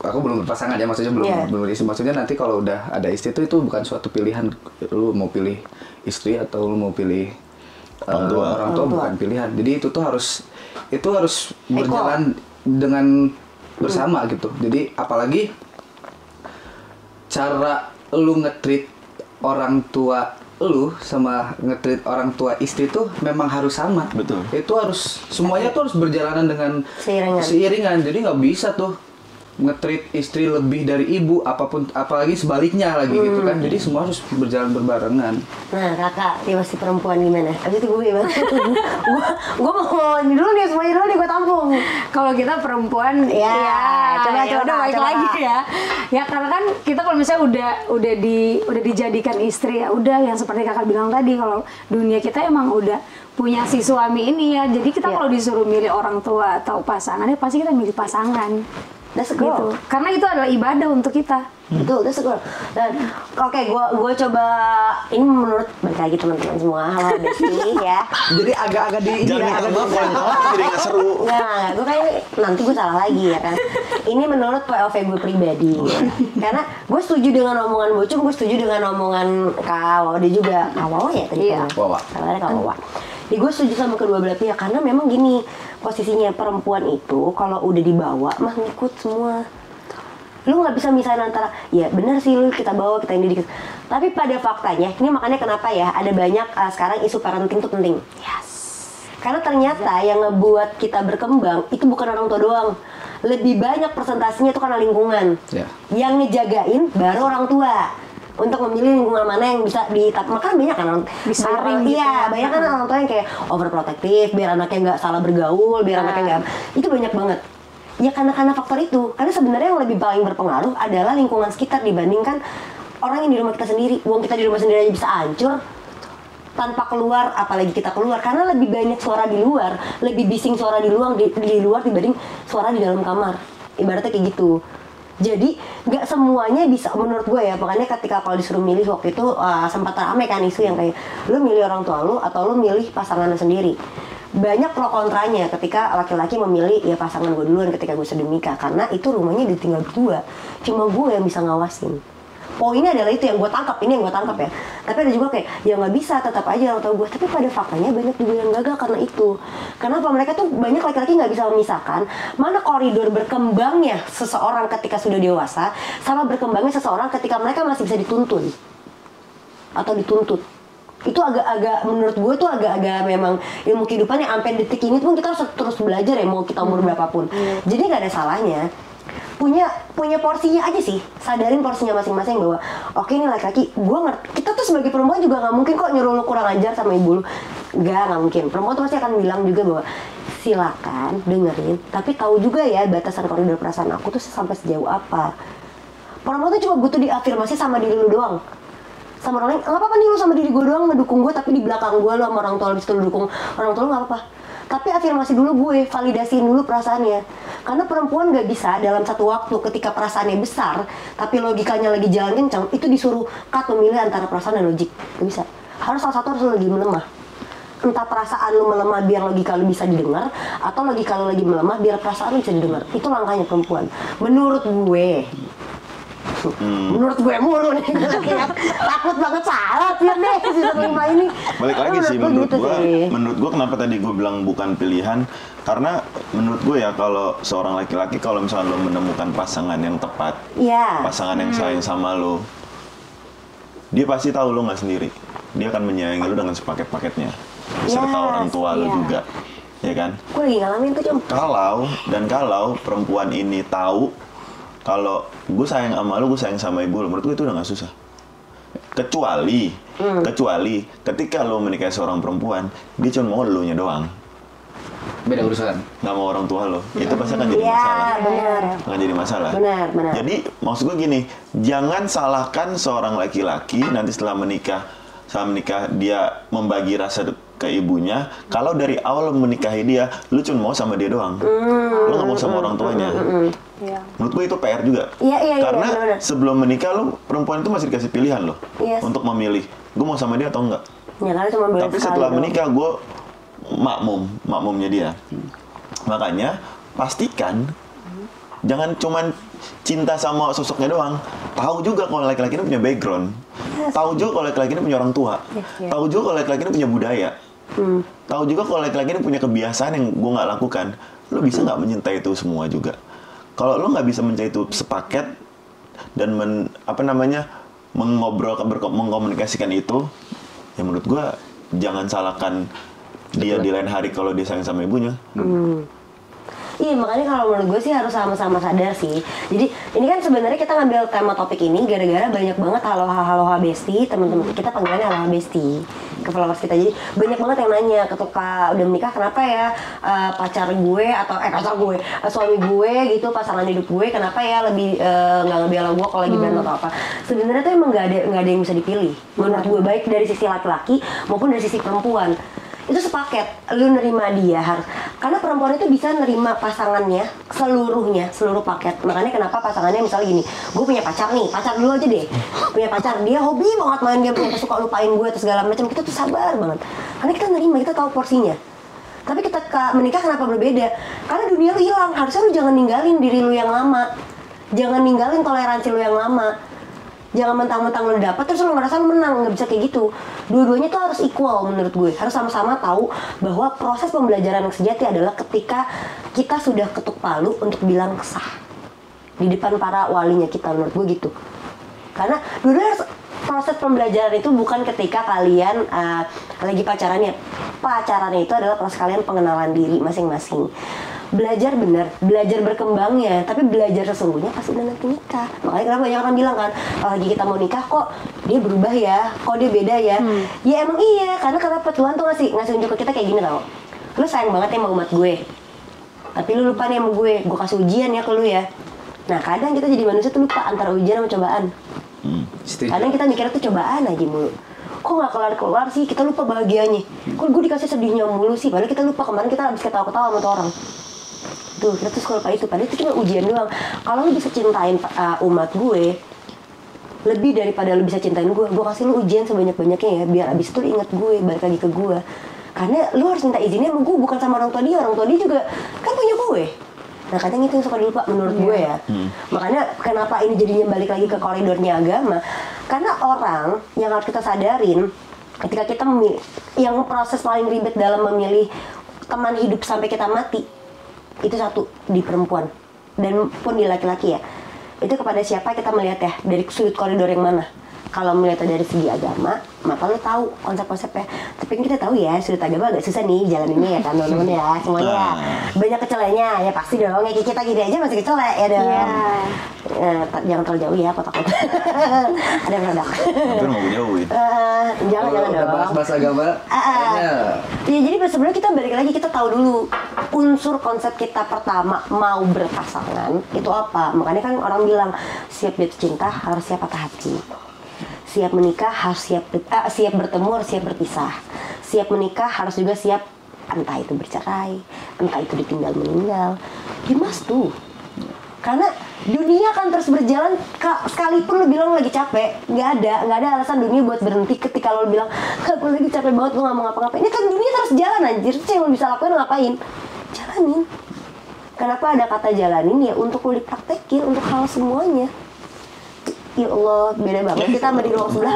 aku belum berpasangan ya, maksudnya belum istri. Maksudnya nanti kalau udah ada istri itu bukan suatu pilihan. Lu mau pilih istri atau lu mau pilih orang tua bukan pilihan. Jadi itu harus berjalan dengan bersama gitu. Jadi apalagi cara lu nge-treat orang tua lu sama nge-treat orang tua istri tuh memang harus sama. Betul. Itu semuanya tuh harus berjalanan dengan seiringan. Jadi nggak bisa tuh nge-treat istri lebih dari ibu, apalagi sebaliknya lagi gitu kan. Jadi semua harus berjalan berbarengan. Nah, kakak, tipe si perempuan gimana? Abis itu gue gimana? gue mau ini dulu nih, semuanya dulu nih gue tampung. Kalau kita perempuan, coba balik lagi ya. Ya karena kan kita kalau misalnya udah dijadikan istri ya, udah yang seperti kakak bilang tadi, kalau dunia kita emang udah punya si suami ini ya. Jadi kita kalau disuruh milih orang tua atau pasangannya, pasti kita milih pasangan. That's a girl. Gitu. Karena itu adalah ibadah untuk kita. Betul, that's a girl. Dan oke, gue coba ini menurut balik lagi teman-teman semua, halo Besti ya. Jadi agak-agak jangan minta maaf jadi nggak seru. Nggak, gue kayak nanti gue salah lagi ya kan. Ini menurut POV gue pribadi ya. Karena gue setuju dengan omongan Bocung, gue setuju dengan omongan Kak Wawa juga. Kak Wawa ya tadi kan? Wawa. Kak Wawa. Jadi gue setuju sama kedua belah pihak karena memang gini, posisinya perempuan itu kalau udah dibawa mah ngikut semua. Lu nggak bisa misalnya antara ya benar sih lu kita bawa kita yang didik, tapi pada faktanya ini makanya kenapa ya ada banyak sekarang isu parenting itu penting. Yes. Karena ternyata yang ngebuat kita berkembang itu bukan orang tua doang, lebih banyak persentasenya itu karena lingkungan. Yang ngejagain baru orang tua. Untuk memilih lingkungan mana yang bisa makanya banyak kan orang disaring gitu. Iya, banyak kan orang tua yang kayak overprotective biar anaknya nggak salah bergaul, biar anaknya nggak, itu banyak banget. Ya karena faktor itu. Karena sebenarnya yang lebih paling berpengaruh adalah lingkungan sekitar dibandingkan orang yang di rumah kita sendiri. Uang kita di rumah sendiri aja bisa hancur tanpa keluar, apalagi kita keluar. Karena lebih banyak suara di luar, lebih bising suara di luar dibanding suara di dalam kamar. Ibaratnya kayak gitu. Jadi nggak semuanya bisa menurut gue ya, makanya ketika kalau disuruh milih waktu itu sempat ramai kan isu yang kayak lu milih orang tua lu atau lu milih pasangan lu sendiri. Banyak pro kontranya ketika laki-laki memilih ya pasangan gue duluan ketika gue sedang nikah, karena itu rumahnya ditinggal berdua, cuma gue yang bisa ngawasin. Poinnya adalah itu yang gue tangkap, ini yang gue tangkap ya. Tapi ada juga kayak ya nggak bisa, tetap aja orang tua gue. Tapi pada faktanya banyak juga yang gagal karena itu. Kenapa? Mereka tuh banyak laki-laki nggak bisa memisahkan mana koridor berkembangnya seseorang ketika sudah dewasa sama berkembangnya seseorang ketika mereka masih bisa dituntun atau dituntut. Itu agak-agak menurut gue tuh agak-agak memang ilmu kehidupan yang sampai detik ini pun kita harus terus belajar ya, mau kita umur berapapun. Jadi nggak ada salahnya punya porsinya aja sih, sadarin porsinya masing-masing bahwa oke ini laki-laki, gue ngerti, kita tuh sebagai perempuan juga nggak mungkin kok nyuruh lu kurang ajar sama ibu lu, nggak mungkin. Perempuan tuh pasti akan bilang juga bahwa silakan dengerin, tapi tahu juga ya batasan koridor perasaan aku tuh sampai sejauh apa. Perempuan tuh cuma butuh diafirmasi sama diri lu doang, sama orang lain. Nggak apa-apa nih lu sama diri gue doang ngedukung gue, tapi di belakang gue lu sama orang tua lu bisa dukung orang tua lu, nggak apa-apa. Tapi afirmasi dulu gue, validasiin dulu perasaannya. Karena perempuan gak bisa dalam satu waktu ketika perasaannya besar, tapi logikanya lagi jalan kencang, itu disuruh cut memilih antara perasaan dan logik. Gak bisa. Harus salah satu harus lagi melemah. Entah perasaan lu melemah biar logika lu bisa didengar, atau logika lu lagi melemah biar perasaan lu bisa didengar. Itu langkahnya perempuan. Menurut gue. Menurut gue mulu nih, takut banget salah ya deh season 5 ini. Balik lagi sih menurut gue kenapa tadi gue bilang bukan pilihan, karena menurut gue ya kalau seorang laki-laki kalau misalnya lo menemukan pasangan yang tepat, pasangan yang sayang sama lo, dia pasti tahu lo nggak sendiri, dia akan menyayangi lo dengan sepaket-paketnya, beserta orang tua lo juga, ya kan? Gue lagi ngalamin tuh Cum. Kalau perempuan ini tahu kalau gue sayang sama lu, gue sayang sama ibu lu, menurut gue itu udah gak susah. Kecuali ketika lo menikahi seorang perempuan, dia cuma mau elunya doang. Beda urusan. Gak mau orang tua lo, itu pasti akan jadi masalah. Benar. Akan jadi masalah. Benar. Jadi maksud gue gini, jangan salahkan seorang laki-laki nanti setelah menikah saat menikah dia membagi rasa ke ibunya, kalau dari awal menikahi dia, lu cuma mau sama dia doang, lu nggak mau sama orang tuanya. Menurut gue itu PR juga. Karena bener. sebelum menikah lu perempuan itu masih dikasih pilihan loh untuk memilih, gue mau sama dia atau enggak. Ya, karena cuma Tapi setelah menikah gue makmumnya dia. Makanya pastikan jangan cuman cinta sama sosoknya doang. Tahu juga kalau laki-laki ini punya background. Tahu juga kalau laki-laki ini punya orang tua. Tahu juga kalau laki-laki ini punya budaya. Tahu juga kalau laki-laki ini punya kebiasaan yang gue nggak lakukan. Lo bisa nggak mencintai itu semua juga? Kalau lo nggak bisa mencintai itu sepaket dan mengkomunikasikan itu, ya menurut gue jangan salahkan dia di lain hari kalau dia sayang sama ibunya. Iya, makanya kalau menurut gue sih harus sama-sama sadar sih. Jadi ini kan sebenarnya kita ngambil tema topik ini gara-gara banyak banget halo besti, teman-teman kita panggilannya halo besti ke followers kita. Jadi banyak banget yang nanya ketika udah menikah, kenapa ya pacar gue atau suami gue gitu, pasangan hidup gue, kenapa ya lebih nggak ngebela gue kalau lagi berantem atau apa. Sebenarnya tuh emang nggak ada yang bisa dipilih. Menurut gue baik dari sisi laki-laki maupun dari sisi perempuan. Itu sepaket, lu nerima dia harus, karena perempuan itu bisa nerima pasangannya seluruh paket. Makanya kenapa pasangannya misalnya gini, gue punya pacar nih, pacar dulu aja deh, punya pacar, dia hobi banget main game, dia suka lupain gue atau segala macam, kita tuh sabar banget, karena kita nerima, kita tahu porsinya. Tapi ketika menikah kenapa berbeda? Karena dunia lu hilang, harusnya lu jangan ninggalin diri lu yang lama, jangan ninggalin toleransi lu yang lama. Jangan mentang-mentang lo dapet terus lo ngerasa lo menang, nggak bisa kayak gitu. Dua-duanya tuh harus equal menurut gue. Harus sama-sama tahu bahwa proses pembelajaran yang sejati adalah ketika kita sudah ketuk palu untuk bilang sah di depan para walinya kita, menurut gue gitu. Karena dua-duanya harus, proses pembelajaran itu bukan ketika kalian lagi pacarannya. Pacarannya itu adalah proses kalian pengenalan diri masing-masing. Belajar bener, belajar berkembangnya, tapi belajar sesungguhnya pas udah nanti nikah. Makanya kenapa banyak orang bilang kan, kalau lagi kita mau nikah kok dia berubah ya, kok dia beda ya. Ya emang iya, karena kenapa Tuhan tuh ngasih unjuk ke kita kayak gini tau. Lu sayang banget ya sama umat gue, tapi lu lupa nih sama gue kasih ujian ya ke lu ya. Nah kadang kita jadi manusia tuh lupa antara ujian sama cobaan. Kadang kita mikirnya tuh cobaan aja mulu. Kok nggak kelar-kelar sih, kita lupa bahagianya. Kok gue dikasih sedihnya mulu sih, padahal kita lupa kemarin kita habis ketawa-ketawa sama tuh orang. Tuh, kita tuh lupa itu, padahal itu cuma ujian doang. Kalau lu bisa cintain umat gue lebih daripada lu bisa cintain gue kasih lu ujian sebanyak-banyaknya ya, biar abis itu lu inget gue, balik lagi ke gue. Karena lu harus minta izinnya sama gue, bukan sama orang tua dia juga kan punya gue. Nah kadang itu yang suka dilupa menurut gue ya. Makanya kenapa ini jadinya balik lagi ke koridornya agama, karena orang yang harus kita sadarin ketika kita memilih, yang proses paling ribet dalam memilih teman hidup sampai kita mati itu satu di perempuan dan pun di laki-laki ya, itu kepada siapa kita melihat ya, dari sudut koridor yang mana. Kalau melihatnya dari segi agama, maka lo tahu konsep-konsepnya. Tapi kita tahu ya, sudut agama agak susah nih jalan ini ya kan teman-teman ya, semuanya ya. Banyak kecelanya ya pasti dong, ya kita gini aja masih kecelek ya dong. Jangan terlalu jauh ya, kotak-kotak. Ada yang produk. Hampir mau jauhin. Jangan dong. Bahas agama. Ya jadi sebenarnya kita balik lagi, kita tahu dulu unsur konsep kita pertama mau berpasangan itu apa. Makanya kan orang bilang siap jatuh cinta harus siap patah hati. Siap menikah harus siap bertemu, harus siap berpisah. Siap menikah harus juga siap entah itu bercerai, entah itu ditinggal meninggal. You must do. Karena dunia akan terus berjalan, sekalipun lo bilang lagi capek, nggak ada alasan dunia buat berhenti ketika lo bilang aku lagi capek banget, gue nggak mau ngapa-ngapain. Ini kan dunia terus jalan anjir, terus yang lo bisa lakuin ngapain? Jalanin. Kenapa ada kata jalanin ya? Untuk lo dipraktekin, untuk hal semuanya. Ya Allah, beda banget kita sama di ruang sebelah.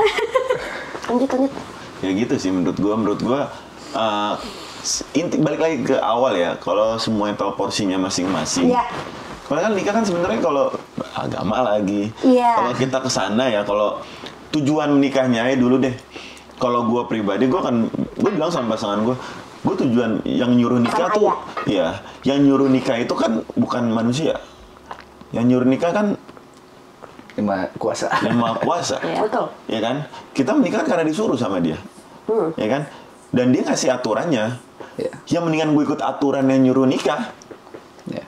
Lanjut. Ya gitu sih menurut gua inti balik lagi ke awal ya, kalau semuanya tahu porsinya masing-masing. Iya. Kalau kan nikah kan sebenarnya kalau agama lagi. Iya. Kalau kita kesana ya, kalau tujuan menikahnya ya dulu deh. Kalau gua pribadi gua bilang sama pasangan gua tujuan yang nyuruh nikah tuh ya, yang nyuruh nikah itu kan bukan manusia. Yang nyuruh nikah kan Yang Maha Kuasa. Ya, betul. Ya kan? Kita menikah kan karena disuruh sama dia. Ya kan? Dan dia ngasih aturannya. Ya mendingan gue ikut aturan yang nyuruh nikah.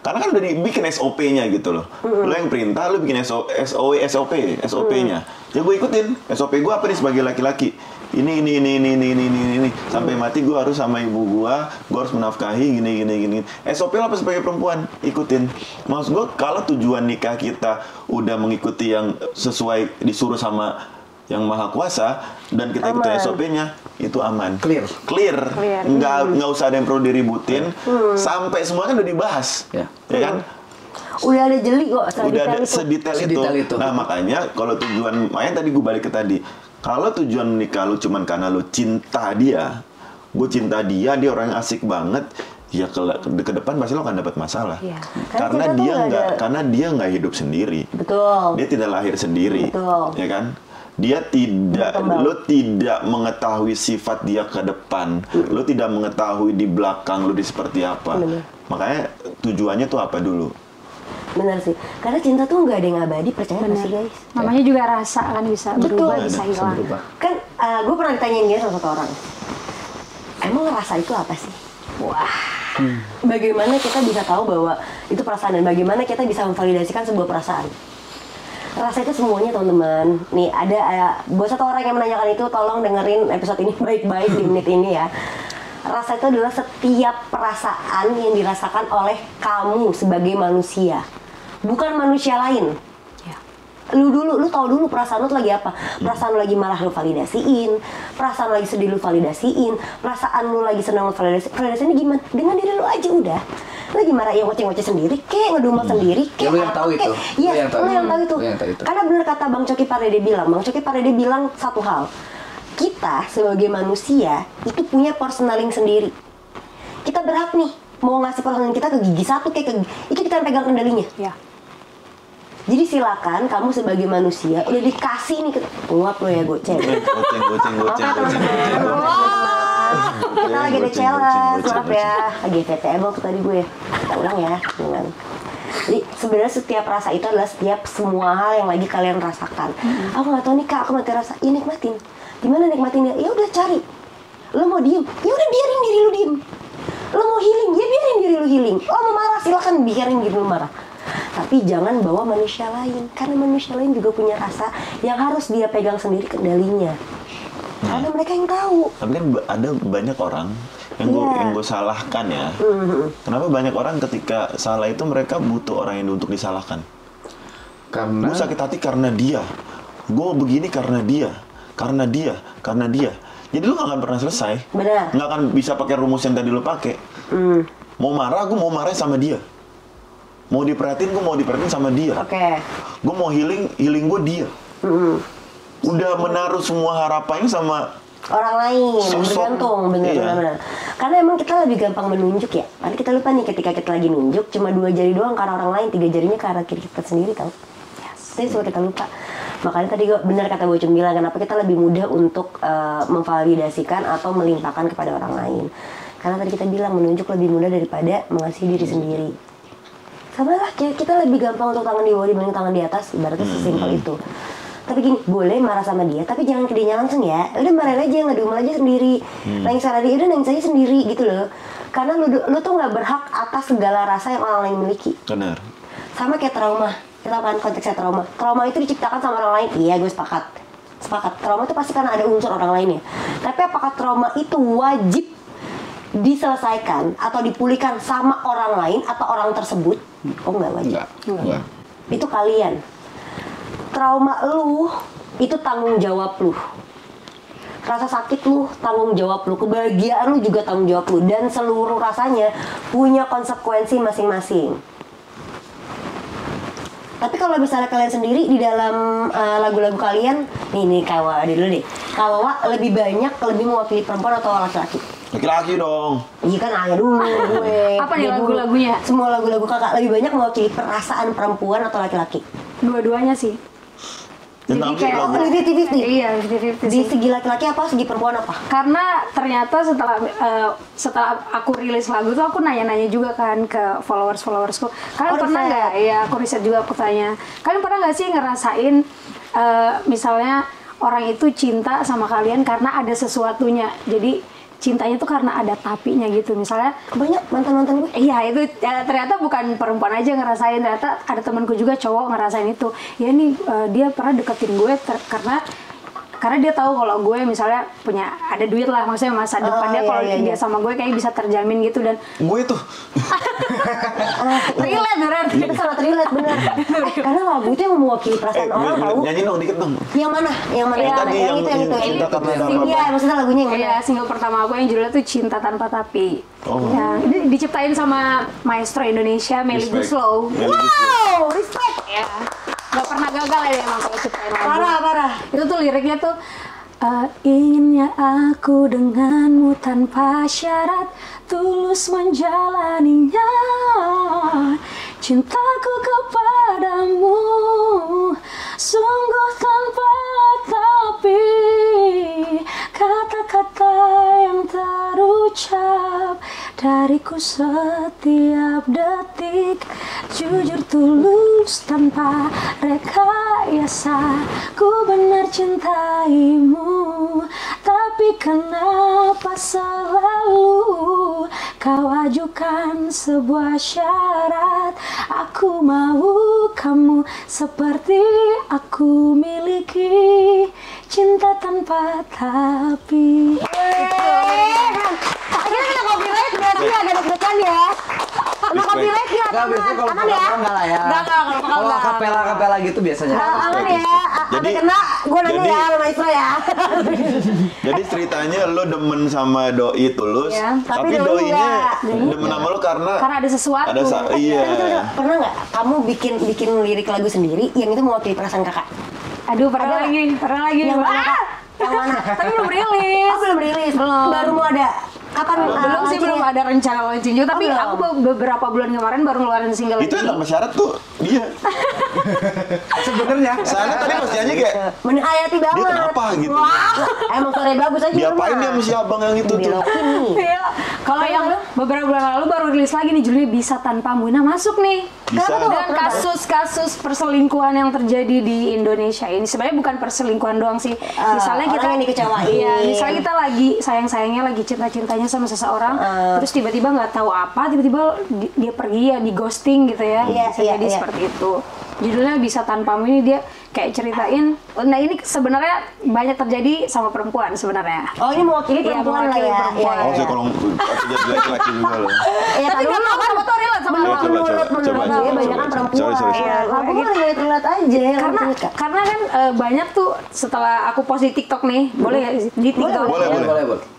Karena kan udah dibikin SOP-nya gitu loh. Lo yang perintah, lo bikin SOP-nya. Ya gue ikutin. SOP gue apa nih sebagai laki-laki? ini sampai mati gue harus sama ibu gue harus menafkahi gini. SOP lah apa sebagai perempuan ikutin. Maksud gue kalau tujuan nikah kita udah mengikuti yang sesuai disuruh sama yang maha kuasa dan kita ikutin SOP-nya, itu aman. Clear. Nggak usah ada yang perlu diributin. Sampai semua kan udah dibahas, ya kan? Udah ada jeli kok, sedetail itu. Nah makanya kalau tujuan, makanya tadi gue balik ke tadi. Kalau tujuan menikah lu cuman karena lu cinta dia, gue cinta dia orang yang asik banget, ya ke depan pasti lo akan dapat masalah. Ya. Karena dia nggak hidup sendiri. Betul. Dia tidak lahir sendiri. Betul. Ya kan? Dia tidak, lo tidak mengetahui sifat dia ke depan, lo tidak mengetahui di belakang lo di seperti apa. Bener. Makanya tujuannya tuh apa dulu? Benar sih, karena cinta tuh nggak ada yang abadi, percaya nggak sih guys? Namanya juga rasa kan bisa berubah, bisa hilang. Kan gue pernah ditanyain dia sama satu orang, emang rasa itu apa sih? Wah, bagaimana kita bisa tahu bahwa itu perasaan dan bagaimana kita bisa memvalidasikan sebuah perasaan? Rasa itu semuanya teman-teman. Nih ada buat satu orang yang menanyakan itu, tolong dengerin episode ini baik-baik di menit ini ya. Rasa itu adalah setiap perasaan yang dirasakan oleh kamu sebagai manusia, bukan manusia lain. Ya. Lu tahu dulu perasaan lu tuh lagi apa. Perasaan lu lagi marah lu validasiin, perasaan lu lagi sedih lu validasiin, perasaan lu lagi senang lu validasiin gimana? Dengan diri lu aja udah. Lu lagi marah ya ngoceh-ngoceh sendiri kek, ngedumel sendiri kek. Ya, lu yang tahu itu. Iya, lu yang tahu itu. Karena benar kata Bang Coki Pardede bilang satu hal. Kita sebagai manusia itu punya personaling sendiri. Kita berhak nih mau ngasih personaling kita ke gigi satu kayak ke itu kita yang pegang kendalinya. Ya. Jadi silakan kamu sebagai manusia udah dikasih nih nguap lo ya goceng. Goceng. Kita lagi ada challenge, maaf ya. Lagi VTM waktu tadi gue. Kita ulang ya, dengan. Jadi sebenarnya setiap rasa itu adalah setiap semua hal yang lagi kalian rasakan. Aku nggak tahu nih kak, aku mati rasa. Ya nikmatin. Gimana nikmatinnya? Ya udah cari. Lo mau diem? Ya udah biarin diri lu diem. Lo mau healing? Ya biarin diri lu healing. Lo mau marah? Silakan biarin diri lu marah. Tapi jangan bawa manusia lain, karena manusia lain juga punya rasa yang harus dia pegang sendiri kendalinya. Karena mereka yang tahu. Tapi kan ada banyak orang yang gue salahkan ya. Kenapa banyak orang ketika salah itu mereka butuh orang yang untuk disalahkan? Karena gue sakit hati karena dia. Gue begini karena dia. Karena dia. Jadi lu gak akan pernah selesai. Benar. Nggak akan bisa pakai rumus yang tadi lu pakai. Mau marah, gue mau marah sama dia. Mau diperhatiin, gue mau diperhatiin sama dia. Oke. Gue mau healing gue dia. Udah menaruh semua harapannya sama orang lain, bergantung, benar-benar. Karena emang kita lebih gampang menunjuk ya. Karena kita lupa nih ketika kita lagi nunjuk, cuma 2 jari doang ke arah orang lain, 3 jarinya ke arah kiri kita sendiri tau. Jadi suka kita lupa. Makanya tadi benar kata Bocem bilang, kenapa kita lebih mudah untuk memvalidasikan atau melimpahkan kepada orang lain. Karena tadi kita bilang menunjuk lebih mudah daripada mengasihi diri sendiri. Sama lah, kita lebih gampang untuk tangan di bawah dibanding tangan di atas, ibaratnya sesimpel itu. Tapi gini, boleh marah sama dia, tapi jangan ke dia langsung ya. Udah marahin aja, ngedumel aja sendiri. Nangis sama dia, udah nangis aja sendiri gitu loh. Karena lu tuh nggak berhak atas segala rasa yang orang lain miliki. benar. Sama kayak trauma. Kita kan konteksnya trauma. Trauma itu diciptakan sama orang lain. Iya, gue sepakat. Trauma itu pasti karena ada unsur orang lainnya. Tapi apakah trauma itu wajib diselesaikan atau dipulihkan sama orang lain atau orang tersebut? Oh, nggak wajib. Enggak. Itu kalian. Trauma lu itu tanggung jawab lu. Rasa sakit lu tanggung jawab lu, kebahagiaan lu juga tanggung jawab lu, dan seluruh rasanya punya konsekuensi masing-masing. Tapi kalau misalnya kalian sendiri di dalam lagu-lagu kalian, nih Kawawa dulu deh. Kawawa lebih banyak lebih mewakili perempuan atau laki-laki? Laki-laki dong. Iya kan, nanya dulu gue. Apa nih lagu-lagunya? Semua lagu-lagu kakak lebih banyak mewakili perasaan perempuan atau laki-laki? Dua-duanya sih. Tentang kayak lagu. 50-50. Iya, 50-50 Di sih. segi laki-laki apa, segi perempuan apa? Karena ternyata setelah aku rilis lagu tuh aku nanya-nanya juga kan ke followersku. Kalian pernah riset. nggak? Ya aku riset juga, aku tanya. Kalian pernah nggak sih ngerasain misalnya orang itu cinta sama kalian karena ada sesuatunya. Jadi cintanya tuh karena ada tapinya gitu. Misalnya Banyak mantan-mantan gue. iya itu ternyata bukan perempuan aja ngerasain, ternyata ada temanku juga cowok ngerasain itu. Ya nih dia pernah deketin gue karena karena dia tahu kalau gue misalnya punya ada duit lah, maksudnya masa depan dia kalau dia sama gue kayak bisa terjamin gitu. Dan gue tuh relate berarti. Kita sangat relate bener. Karena lagu itu yang mewakili perasaan orang tahu. nyanyi dong dikit dong. Yang mana? Yang mana? Yang tadi yang Cinta Tanpa Tapi. Iya, maksudnya lagunya yang mana? Iya, single pertama aku yang judulnya tuh Cinta Tanpa Tapi. Oh. Ya, ini diciptain sama maestro Indonesia Melly Respect. Guslow. Melly Guslow. Wow, respect. Ya, nggak pernah gagal ya emang kalau ciptain lagu. Parah. Itu tuh liriknya tuh inginnya aku denganmu tanpa syarat, tulus menjalaninya, cintaku kepadamu sungguh tanpa tapi, kata-kata yang terucap dariku setiap detik, jujur tulus tanpa rekayasa, ku benar cintaimu, tapi kenapa selalu kau ajukan sebuah syarat, aku mau kamu seperti aku miliki, cinta tanpa tapi. Akhirnya kita copyright berarti agak deg-degan ya. Sama copyright ya, Enggak, biasanya kalau aman ya? enggak lah ya. Enggak, Kalau kapela gitu biasanya. Aman ya, sampai kena gue nanya jadi- ya sama Maestro ya. Jadi ceritanya lo demen sama doi Tulus, Ya, tapi tapi doi doinya enggak. demen sama lo karena Ada sesuatu. iya. Tapi pernah nggak kamu bikin lirik lagu sendiri yang itu mewakili perasaan kakak? Aduh, pernah Ada lagi. Yang mana kak? Yang mana? Tapi belum rilis. Oh, belum rilis. Belum. Baru mau ada. Kapan? Belum sih, belum ada rencana launching juga. Tapi belum. aku beberapa bulan kemarin baru ngeluarin single Itu yang lagi. tanpa syarat tuh dia. Sebenarnya Soalnya tadi pasti aja kayak Menghayati banget. dia kenapa gitu. Wah, emang suara bagus aja. Diapain dia sama si abang yang itu tuh? Belokin nih. Iya. Kalau yang beberapa bulan lalu baru rilis lagi nih, judulnya Bisa Tanpamu. Nah, masuk nih. Bisa. Kenapa tuh? Dan kasus-kasus perselingkuhan yang terjadi di Indonesia ini sebenarnya bukan perselingkuhan doang sih. Misalnya kita orang yang dikecewain. Iya, misalnya kita lagi sayang-sayangnya, lagi cinta-cintanya sama seseorang, terus tiba-tiba nggak tahu apa, tiba-tiba dia pergi ya, di ghosting gitu ya. Iya, Bisa iya, jadi iya. seperti itu. Judulnya Bisa Tanpamu ini dia kayak ceritain, nah ini sebenarnya banyak terjadi sama perempuan sebenarnya. Oh, ini mewakili Iya, perempuan lah mewakili ya. perempuan. Iya, Oh, iya. saya kalau jadi laki-laki juga loh. Ya, Tapi nggak tahu sama tuh relate sama Coba, apa. coba, Menurut coba, gue banyak kan coba. perempuan. Sorry. Iya, aku mah relate aja. Karena kan banyak tuh setelah aku post di TikTok nih, boleh ya di TikTok? Boleh.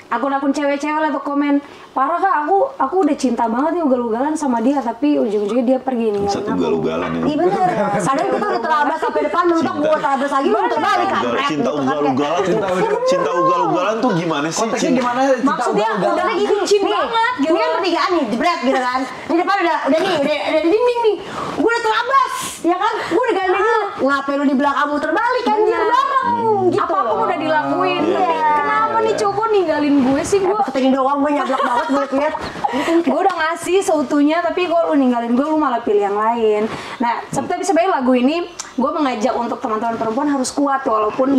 Akun-akun cewek-cewek lah tuh komen, parah kak, aku udah cinta banget nih ugal-ugalan sama dia, tapi ujung-ujungnya dia pergi nih. Satu ugal-ugalan ini. Iya bener. Kadang kita udah terabas sampai depan, mentok gue terabas lagi, lu terbalik kan. Cinta ugal-ugalan tuh, cinta ugal-ugalan tuh gimana sih? konteksnya gimana? Maksudnya udah lagi bucin banget gitu. Ini kan pertigaan nih, jebret gitu kan. Di depan udah di dinding nih. Gue udah terabas, ya kan? Gue udah gandeng lu. Ngapain lu di belakang gue terbalik kan? Dia bareng gitu. Apapun udah dilakuin. Iya. Kenapa nih cowok ninggalin gue sih? Gue Ketengin doang gue nyablak banget gue liat. gue udah ngasih seutuhnya, tapi kok lu ninggalin gue, lu malah pilih yang lain. Nah, tapi sebenarnya lagu ini gue mengajak untuk teman-teman perempuan harus kuat, walaupun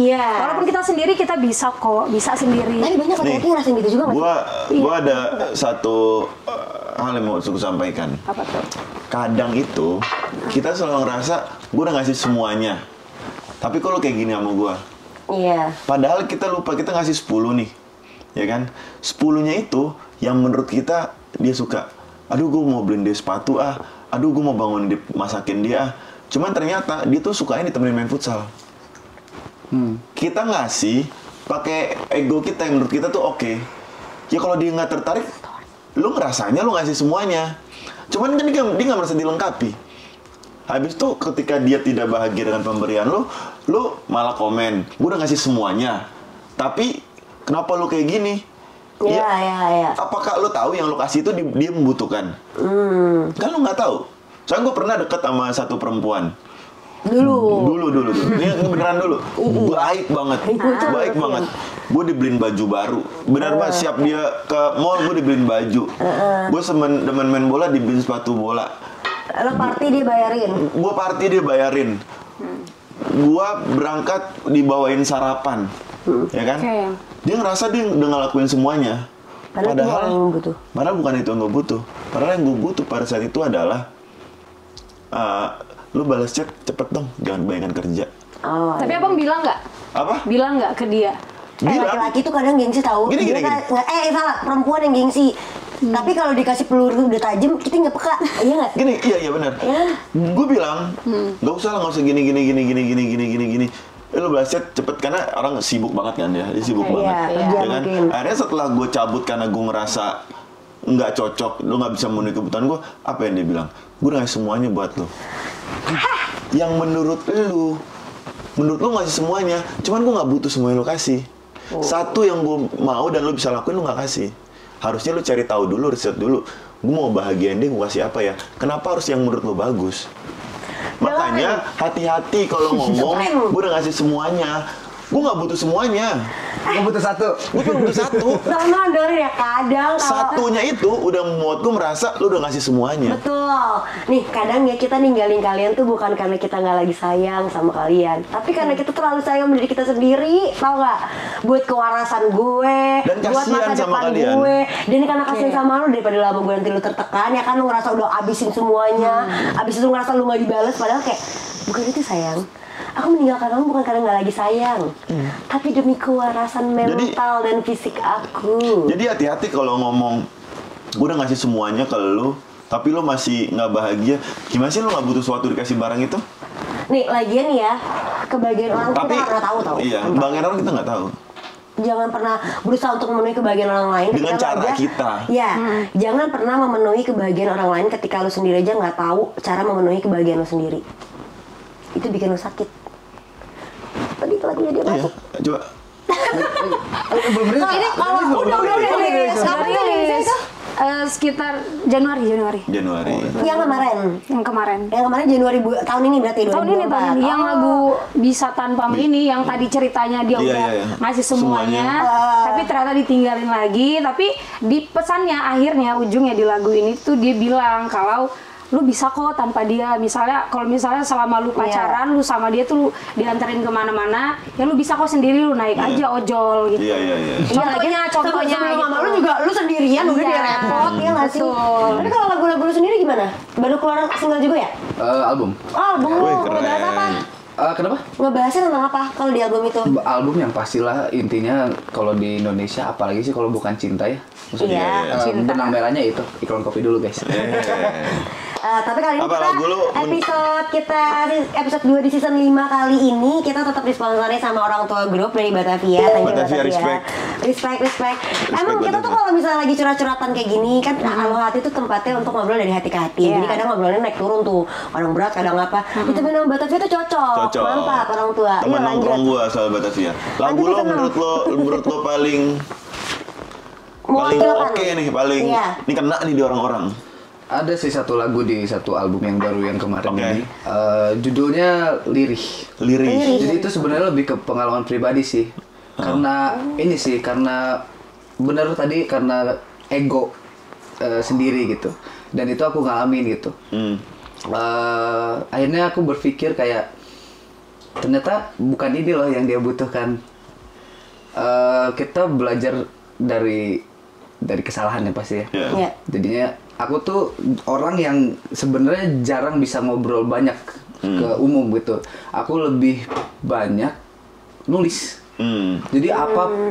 kita sendiri kita bisa kok, bisa sendiri. Tapi banyak laki-laki ngerasain gitu juga nggak sih? Gua ada satu hal yang mau aku sampaikan. Apa tuh? Kadang itu kita selalu ngerasa gue udah ngasih semuanya. Tapi kalau kayak gini sama gue, Iya. padahal kita lupa kita ngasih 10 nih, ya kan? 10-nya itu yang menurut kita dia suka. Aduh, gue mau beliin dia sepatu aduh, gue mau bangun dia, masakin dia Cuman ternyata dia tuh sukanya ditemenin main futsal. Kita ngasih pakai ego kita yang menurut kita tuh oke. Ya kalau dia nggak tertarik, lu ngerasanya lu ngasih semuanya. Cuman kan dia nggak merasa dilengkapi. Habis itu ketika dia tidak bahagia dengan pemberian lu malah komen, gue udah ngasih semuanya. Tapi kenapa lu kayak gini? Iya. Apakah lu tahu yang lu kasih itu dia membutuhkan? Kan lu nggak tahu. Soalnya gue pernah deket sama satu perempuan. Dulu. Ini beneran dulu. Baik banget. Baik banget. Gue dibeliin baju baru. Benar banget, siap dia ke mall gue dibeliin baju. Gue demen main bola, dibeliin sepatu bola. Lo party dia bayarin. Gue party dia bayarin. Gue berangkat dibawain sarapan. Ya kan? Oke. Dia ngerasa dia udah ngelakuin semuanya. Padahal yang butuh. Padahal bukan itu yang gue butuh. Padahal yang gue butuh pada saat itu adalah lu balas chat cepet dong, jangan kebanyakan kerja. Oh, Tapi iya. abang bilang nggak? Apa? Bilang nggak ke dia? Bilang. Laki-laki tuh kadang gengsi tahu. Gini, Dia gini, salah, perempuan yang gengsi. Tapi kalau dikasih peluru udah tajam, kita nggak peka. Iya nggak? Gini, iya benar. Iya. Gue bilang, nggak usah lah, nggak usah gini. Lu balasnya cepet karena orang sibuk banget kan ya, dia sibuk Iya, banget, kerja ya kan. mungkin. Akhirnya setelah gue cabut karena gue ngerasa nggak cocok, lu nggak bisa memenuhi kebutuhan gue, apa yang dia bilang? Gue ngasih semuanya buat lu. Yang menurut lu ngasih semuanya, cuman gue nggak butuh semua yang lu kasih. Satu yang gue mau dan lu bisa lakuin lu nggak kasih. Harusnya lu cari tahu dulu, riset dulu. Gue mau bahagiain dia, gue kasih apa ya? Kenapa harus yang menurut lu bagus? Makanya hati-hati kalau ngomong, gue udah ngasih semuanya. Gue nggak butuh semuanya. Gue butuh satu. Gue cuma butuh satu. Teman dengerin ya, kadang kalau Satunya itu udah membuat gue merasa lu udah ngasih semuanya. betul. Nih, kadang ya kita ninggalin kalian tuh bukan karena kita nggak lagi sayang sama kalian, tapi karena kita terlalu sayang sama diri kita sendiri, tau nggak? Buat kewarasan gue, Dan buat kasihan masa sama depan kalian. gue, dan karena kasihan sama lu daripada lama gue nanti lu tertekan, ya kan lu ngerasa udah abisin semuanya, abis itu ngerasa lu nggak dibales, padahal kayak bukan itu sayang. Aku meninggalkan kamu bukan karena nggak lagi sayang, tapi demi kewarasan mental dan fisik aku. Jadi hati-hati kalau ngomong, gue udah ngasih semuanya ke lu, tapi lu masih nggak bahagia. Gimana sih lu nggak butuh sesuatu dikasih barang itu? Nih, lagian ya, kebahagiaan orang tuh Tapi kita nggak pernah tahu. iya, bagian orang kita nggak tahu. Jangan pernah berusaha untuk memenuhi kebahagiaan orang lain Dengan ketika lu cara aja, kita. Ya, jangan pernah memenuhi kebahagiaan orang lain ketika lu sendiri aja nggak tahu cara memenuhi kebahagiaan lu sendiri. Itu bikin lu sakit. Tadi lagunya dia Iya, masuk. coba. Belum rilis. Ini kalau udah rilis. Kapan tuh rilisnya itu? Sekitar Januari. Januari. Yang kemarin. Yang kemarin. Yang kemarin Januari tahun ini berarti 2024. Tahun ini yang lagu Bisa Tanpamu ini yang tadi ceritanya dia Iya, udah iya. ngasih semuanya, tapi ternyata ditinggalin lagi. Tapi di pesannya akhirnya ujungnya di lagu ini tuh dia bilang kalau lu bisa kok tanpa dia. Misalnya kalau misalnya selama lu pacaran lu sama dia tuh lu dianterin kemana-mana, ya lu bisa kok sendiri, lu naik aja ojol gitu. Iya. Contohnya sebelum gitu. sama lu juga lu sendirian udah Iya. dia repot ya nggak sih? Betul. Tapi kalau lagu-lagu lu sendiri gimana? Baru keluar single juga ya? Album. Oh, album lu Wih, keren. ngebahas apa? Kenapa? Ngebahasnya tentang apa kalau di album itu? Album yang pastilah intinya kalau di Indonesia, apalagi sih kalau bukan cinta ya. Iya, cinta. Benang merahnya itu. Iklan kopi dulu guys. Tapi kali ini Apa kita lagu lu? episode 2 di season 5 kali ini kita tetap disponsori sama orang tua grup dari Batavia. Thank you Batavia, Respect. Emang kita tuh Batavia. kalau misalnya lagi curhat-curhatan kayak gini kan Halo Hati tuh tempatnya untuk ngobrol dari hati ke hati. Jadi kadang ngobrolnya naik turun tuh. Kadang berat, kadang apa. Itu memang Batavia tuh cocok. Mantap orang tua. Teman Iya, nongkrong lanjut. gua asal Batavia. Lagu Lanjut, lo senang. menurut lo paling Mewakilkan. oke nih, paling Iya. ini kena nih di orang-orang. Ada sih satu lagu di satu album yang baru yang kemarin Oke. ini. Judulnya Lirih. Liris. Jadi itu sebenarnya lebih ke pengalaman pribadi sih. Karena ini sih, karena benar tadi karena ego sendiri gitu. Dan itu aku ngalamin gitu. Akhirnya aku berpikir kayak ternyata bukan ini loh yang dia butuhkan. Kita belajar dari kesalahan ya pasti ya. Iya. Jadinya aku tuh orang yang sebenarnya jarang bisa ngobrol banyak ke umum gitu. Aku lebih banyak nulis. Jadi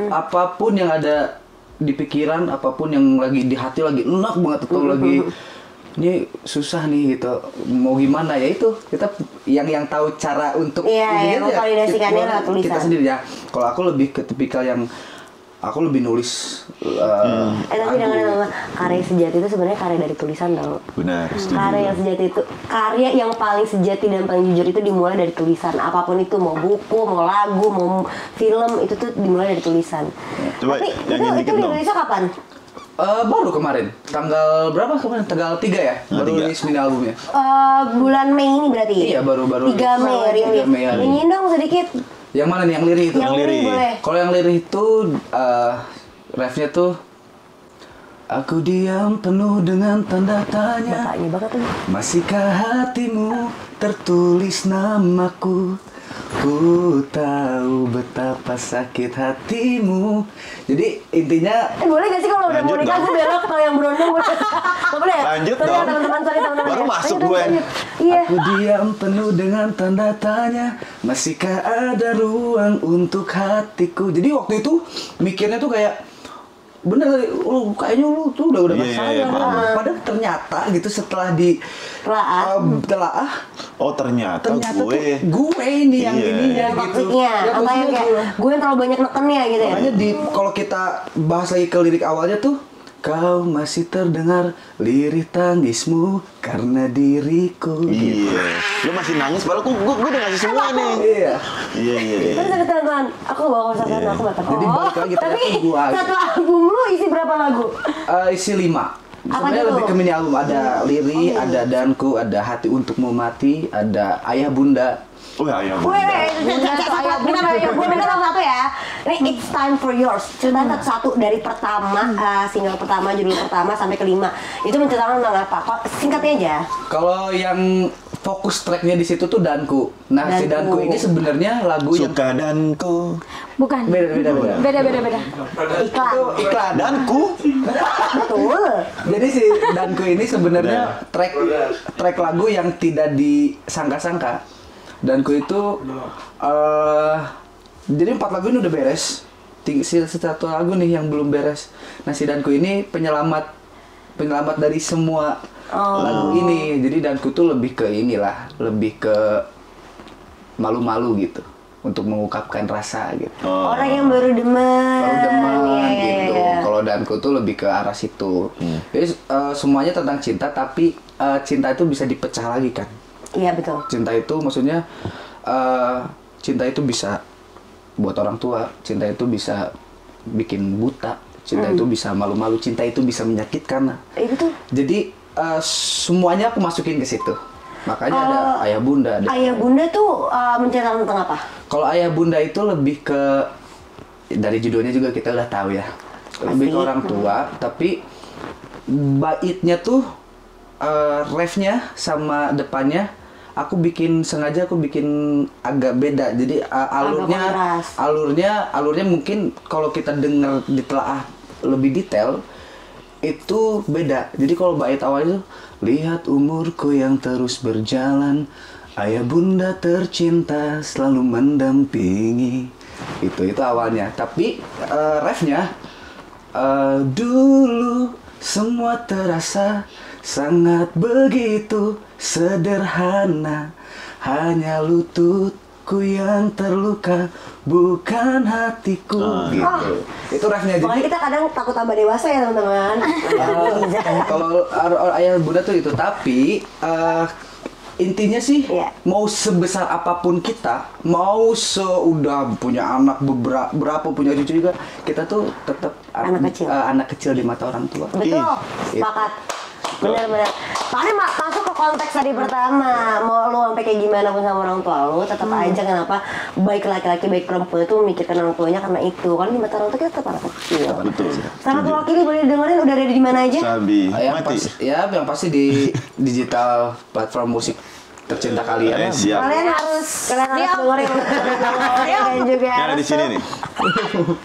apapun yang ada di pikiran, apapun yang lagi di hati lagi enak banget atau lagi ini susah nih gitu, mau gimana ya itu kita yang tahu cara untuk Iya, ini aja, mengkoordinasikannya lewat tulisan. kita sendiri ya. Kalau aku lebih ke tipikal yang aku lebih nulis. Tapi dengan karya sejati itu sebenarnya karya dari tulisan tau. Benar, setuju. Karya yang sejati itu, karya yang paling sejati dan paling jujur itu dimulai dari tulisan. Apapun itu, mau buku, mau lagu, mau film, itu tuh dimulai dari tulisan. Coba Tapi nyanyiin itu dikit di dong. Indonesia kapan? Baru kemarin, tanggal berapa kemarin? Tanggal 3 ya? Baru 3. rilis mini albumnya. Bulan Mei ini berarti? Iya, baru-baru 3 Mei, 3 Mei hari. Nyanyiin dong sedikit. Yang mana nih, yang lirih itu? Yang lirih boleh. Kalau yang lirih itu refnya tuh aku diam penuh dengan tanda tanya. Bapaknya banget tuh. Masihkah hatimu tertulis namaku? Ku tahu betapa sakit hatimu. Jadi intinya Boleh gak sih kalau udah mau Lanjut nikah dong. gue belok? Kalau yang berondong boleh. Nggak boleh ya? Lanjut Sorry ya, dong. teman-teman, sorry teman-teman. Baru ya. masuk Lanjut, gue. lanjut. Iya. Aku diam penuh dengan tanda tanya, masihkah ada ruang untuk hatiku. Jadi waktu itu mikirnya tuh kayak bener, kayaknya lu tuh udah Iya, gak iya, sayang. iya, paham. Padahal ternyata gitu setelah di Telaah. telaah, Oh ternyata ternyata gue. tuh gue ini yang Iya. ininya Yang gitu. toksiknya. Yang Apa yang toksiknya kayak gue. gue yang terlalu banyak nekennya gitu ya? Makanya kalau kita bahas lagi ke lirik awalnya tuh, kau masih terdengar lirih tangismu karena diriku. Gitu. Iya. Lu masih nangis, padahal gue udah ngasih semua nih. Iya. Iya iya iya. Tapi sakit teman, aku bawa konser aku bakal. Jadi balik lagi Tapi ternyata gua gitu. satu album lu isi berapa lagu? Isi 5. Apa Sebenarnya itu? lebih ke mini album. Ada Liri, ada Danku, ada Hati Untukmu Mati, ada Ayah Bunda. Oh ya ya. Weh, gue minta satu ya. Ini It's Time for Yours. Ceritain satu-satu dari pertama, single pertama, judul pertama sampai kelima. Itu menceritakan tentang apa? Kok singkatnya aja. Kalau yang fokus tracknya di situ tuh Danku. Nah, si Danku. Danku ini sebenarnya lagu yang Suka danku. Bukan. beda. Beda. Iklan. Itu iklan. Danku. Betul. Jadi si Danku ini sebenarnya track lagu yang tidak disangka-sangka. Danku itu jadi 4 lagu ini udah beres. Tinggal satu lagu nih yang belum beres. Nah, si Danku ini penyelamat dari semua lagu ini. Jadi Danku tuh lebih ke inilah, lebih ke malu-malu gitu untuk mengungkapkan rasa gitu. Orang yang baru demen. Baru demen Iya, gitu. iya. Kalau Danku tuh lebih ke arah situ. Jadi semuanya tentang cinta, tapi cinta itu bisa dipecah lagi kan. Iya betul. Cinta itu maksudnya cinta itu bisa buat orang tua, cinta itu bisa bikin buta, cinta itu bisa malu-malu, cinta itu bisa menyakitkan. Betul. Jadi semuanya aku masukin ke situ. Makanya ada Ayah Bunda. Ada. Ayah Bunda tuh menceritakan tentang apa? Kalau Ayah Bunda itu lebih ke, dari judulnya juga kita udah tahu ya, lebih ke orang tua, tapi baitnya tuh refnya sama depannya aku bikin agak beda. Jadi alurnya mungkin kalau kita dengar ditelaah lebih detail itu beda. Jadi kalau bait awalnya tuh, lihat umurku yang terus berjalan, ayah bunda tercinta selalu mendampingi. Itu awalnya. Tapi refnya dulu semua terasa sangat begitu sederhana, hanya lututku yang terluka, bukan hatiku. Gitu. Itu refnya. Makanya kita kadang takut tambah dewasa ya teman-teman. Kalau ayah bunda tuh itu, tapi intinya sih mau sebesar apapun kita, mau udah punya anak berapa punya cucu juga, kita tuh tetap anak kecil di mata orang tua. Betul, sepakat. Bener-bener. Makanya masuk ke konteks tadi pertama, mau lu sampai kayak gimana pun sama orang tua lu, tetap aja kenapa baik laki-laki baik perempuan itu memikirkan orang tuanya karena itu kan di mata orang tua kita tetap anak kecil. Betul. Sangat mewakili, boleh dengerin udah ada di mana aja? Sabi. Mati. Yang pasti di digital platform musik tercinta kalian. Siap. Kalian harus dengerin dan juga Yang ada di sini nih.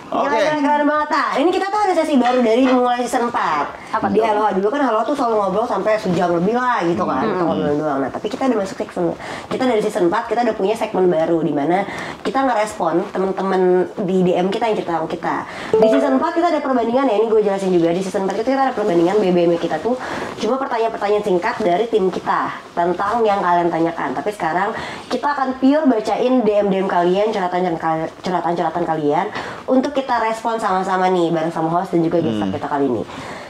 Oke. Keren banget. Nah, ini kita tuh ada sesi baru dari mulai season 4. Di Aloha dulu kan Aloha tuh selalu ngobrol sampai sejam lebih lah gitu kan. Kita ngobrol doang. Nah, tapi kita udah masuk season. Kita dari season 4 kita udah punya segmen baru di mana kita ngerespon teman-teman di DM kita yang cerita sama kita. Di season 4 kita ada perbandingan ya, ini gue jelasin juga. Di season 4 itu kita ada perbandingan BBM kita tuh cuma pertanyaan-pertanyaan singkat dari tim kita tentang yang kalian tanyakan. Tapi sekarang kita akan pure bacain DM kalian, curhatan kalian untuk kita respon sama-sama nih bareng sama host dan juga guest kita kali ini.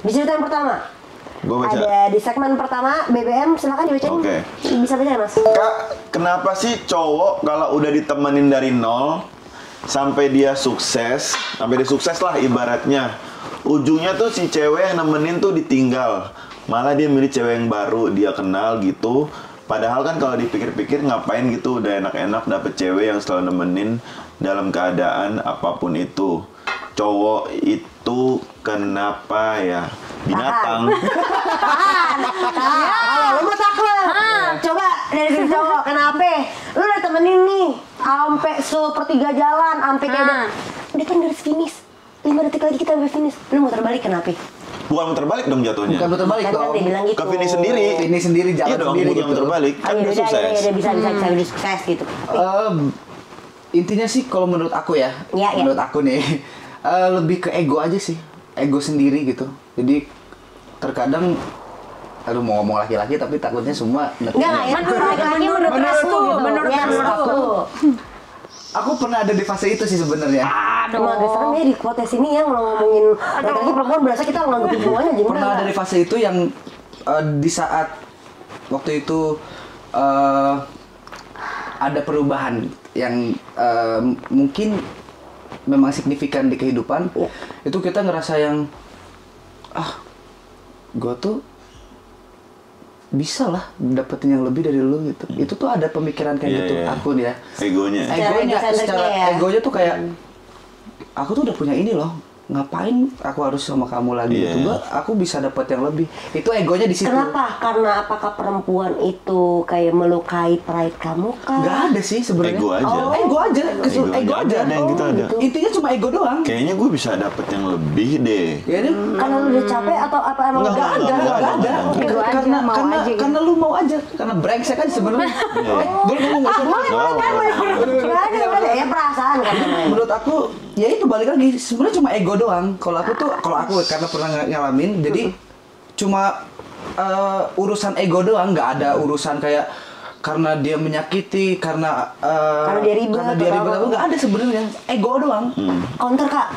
Di cerita yang pertama, Gua baca. ada di segmen pertama BBM, silakan dibacain. Oke. Bisa baca Mas? Kak, kenapa sih cowok kalau udah ditemenin dari nol sampai dia sukses lah ibaratnya, ujungnya tuh si cewek yang nemenin tuh ditinggal, malah dia milih cewek yang baru dia kenal gitu. Padahal kan kalau dipikir-pikir ngapain gitu, udah enak-enak dapet cewek yang selalu nemenin dalam keadaan apapun itu. Cowok itu kenapa ya? Binatang. Kalau lu mau taklek. Coba dari sisi cowok, kenapa? Lu udah temenin nih sampai sepertiga jalan, sampai kayak udah kan garis finish. 5 detik lagi kita sampai finish. Lu muter balik kenapa? Bukan terbalik dong jatuhnya. Bukan putar balik Kan dong. dia bilang gitu. Ke Vini sendiri. Ini sendiri jalan Iya dong, sendiri bukan gitu. terbalik. Oh, Kan iya, udah iya, sukses. iya, bisa udah sukses gitu. Intinya sih kalau menurut aku ya, Iya, iya. menurut aku nih lebih ke ego aja sih, ego sendiri gitu. Jadi terkadang, aduh mau ngomong laki-laki tapi takutnya semua Enggak ya, Menurut laki-laki menurut menurut restu restu, gitu. menurut Ya, restu. restu. Aku pernah ada di fase itu sih sebenarnya. Emang agak serem ya di podcast ini yang ngomongin laki-laki perempuan berasa kita nganggepin semuanya aja. Pernah ada di fase itu yang di saat waktu itu ada perubahan yang mungkin memang signifikan di kehidupan. Iya. Itu kita ngerasa yang gue tuh bisa lah dapetin yang lebih dari lu gitu. Itu tuh ada pemikiran kayak Iya, gitu iya. aku nih ya. Egonya. Secara ya. egonya tuh kayak aku tuh udah punya ini loh. Ngapain aku harus sama kamu lagi Iya. gitu? Aku bisa dapet yang lebih. Itu egonya di situ. Kenapa? Karena apakah perempuan itu kayak melukai pride kamu kah? Nggak ada sih sebenarnya. Ego aja. Ego aja. Ego aja. Ada yang gitu ada. Intinya cuma ego doang. Kayaknya gue bisa dapet yang lebih deh. Ya deh. Karena lu udah capek atau apa emang Enggak, nggak enggak, ada? enggak ada. Ego aja, Karena mau karena aja gitu. karena lu mau aja. Karena brengsek kan sebenarnya. Boleh ngomong nggak sih? Boleh kan? Nggak ada. Ya perasaan kan namanya. Menurut aku ya itu balik lagi sebenarnya cuma ego doang. Kalau aku karena pernah ngalamin jadi cuma urusan ego doang, nggak ada urusan kayak karena dia menyakiti, karena dia ribet atau apa. nggak ada sebenarnya, ego doang. Counter kak.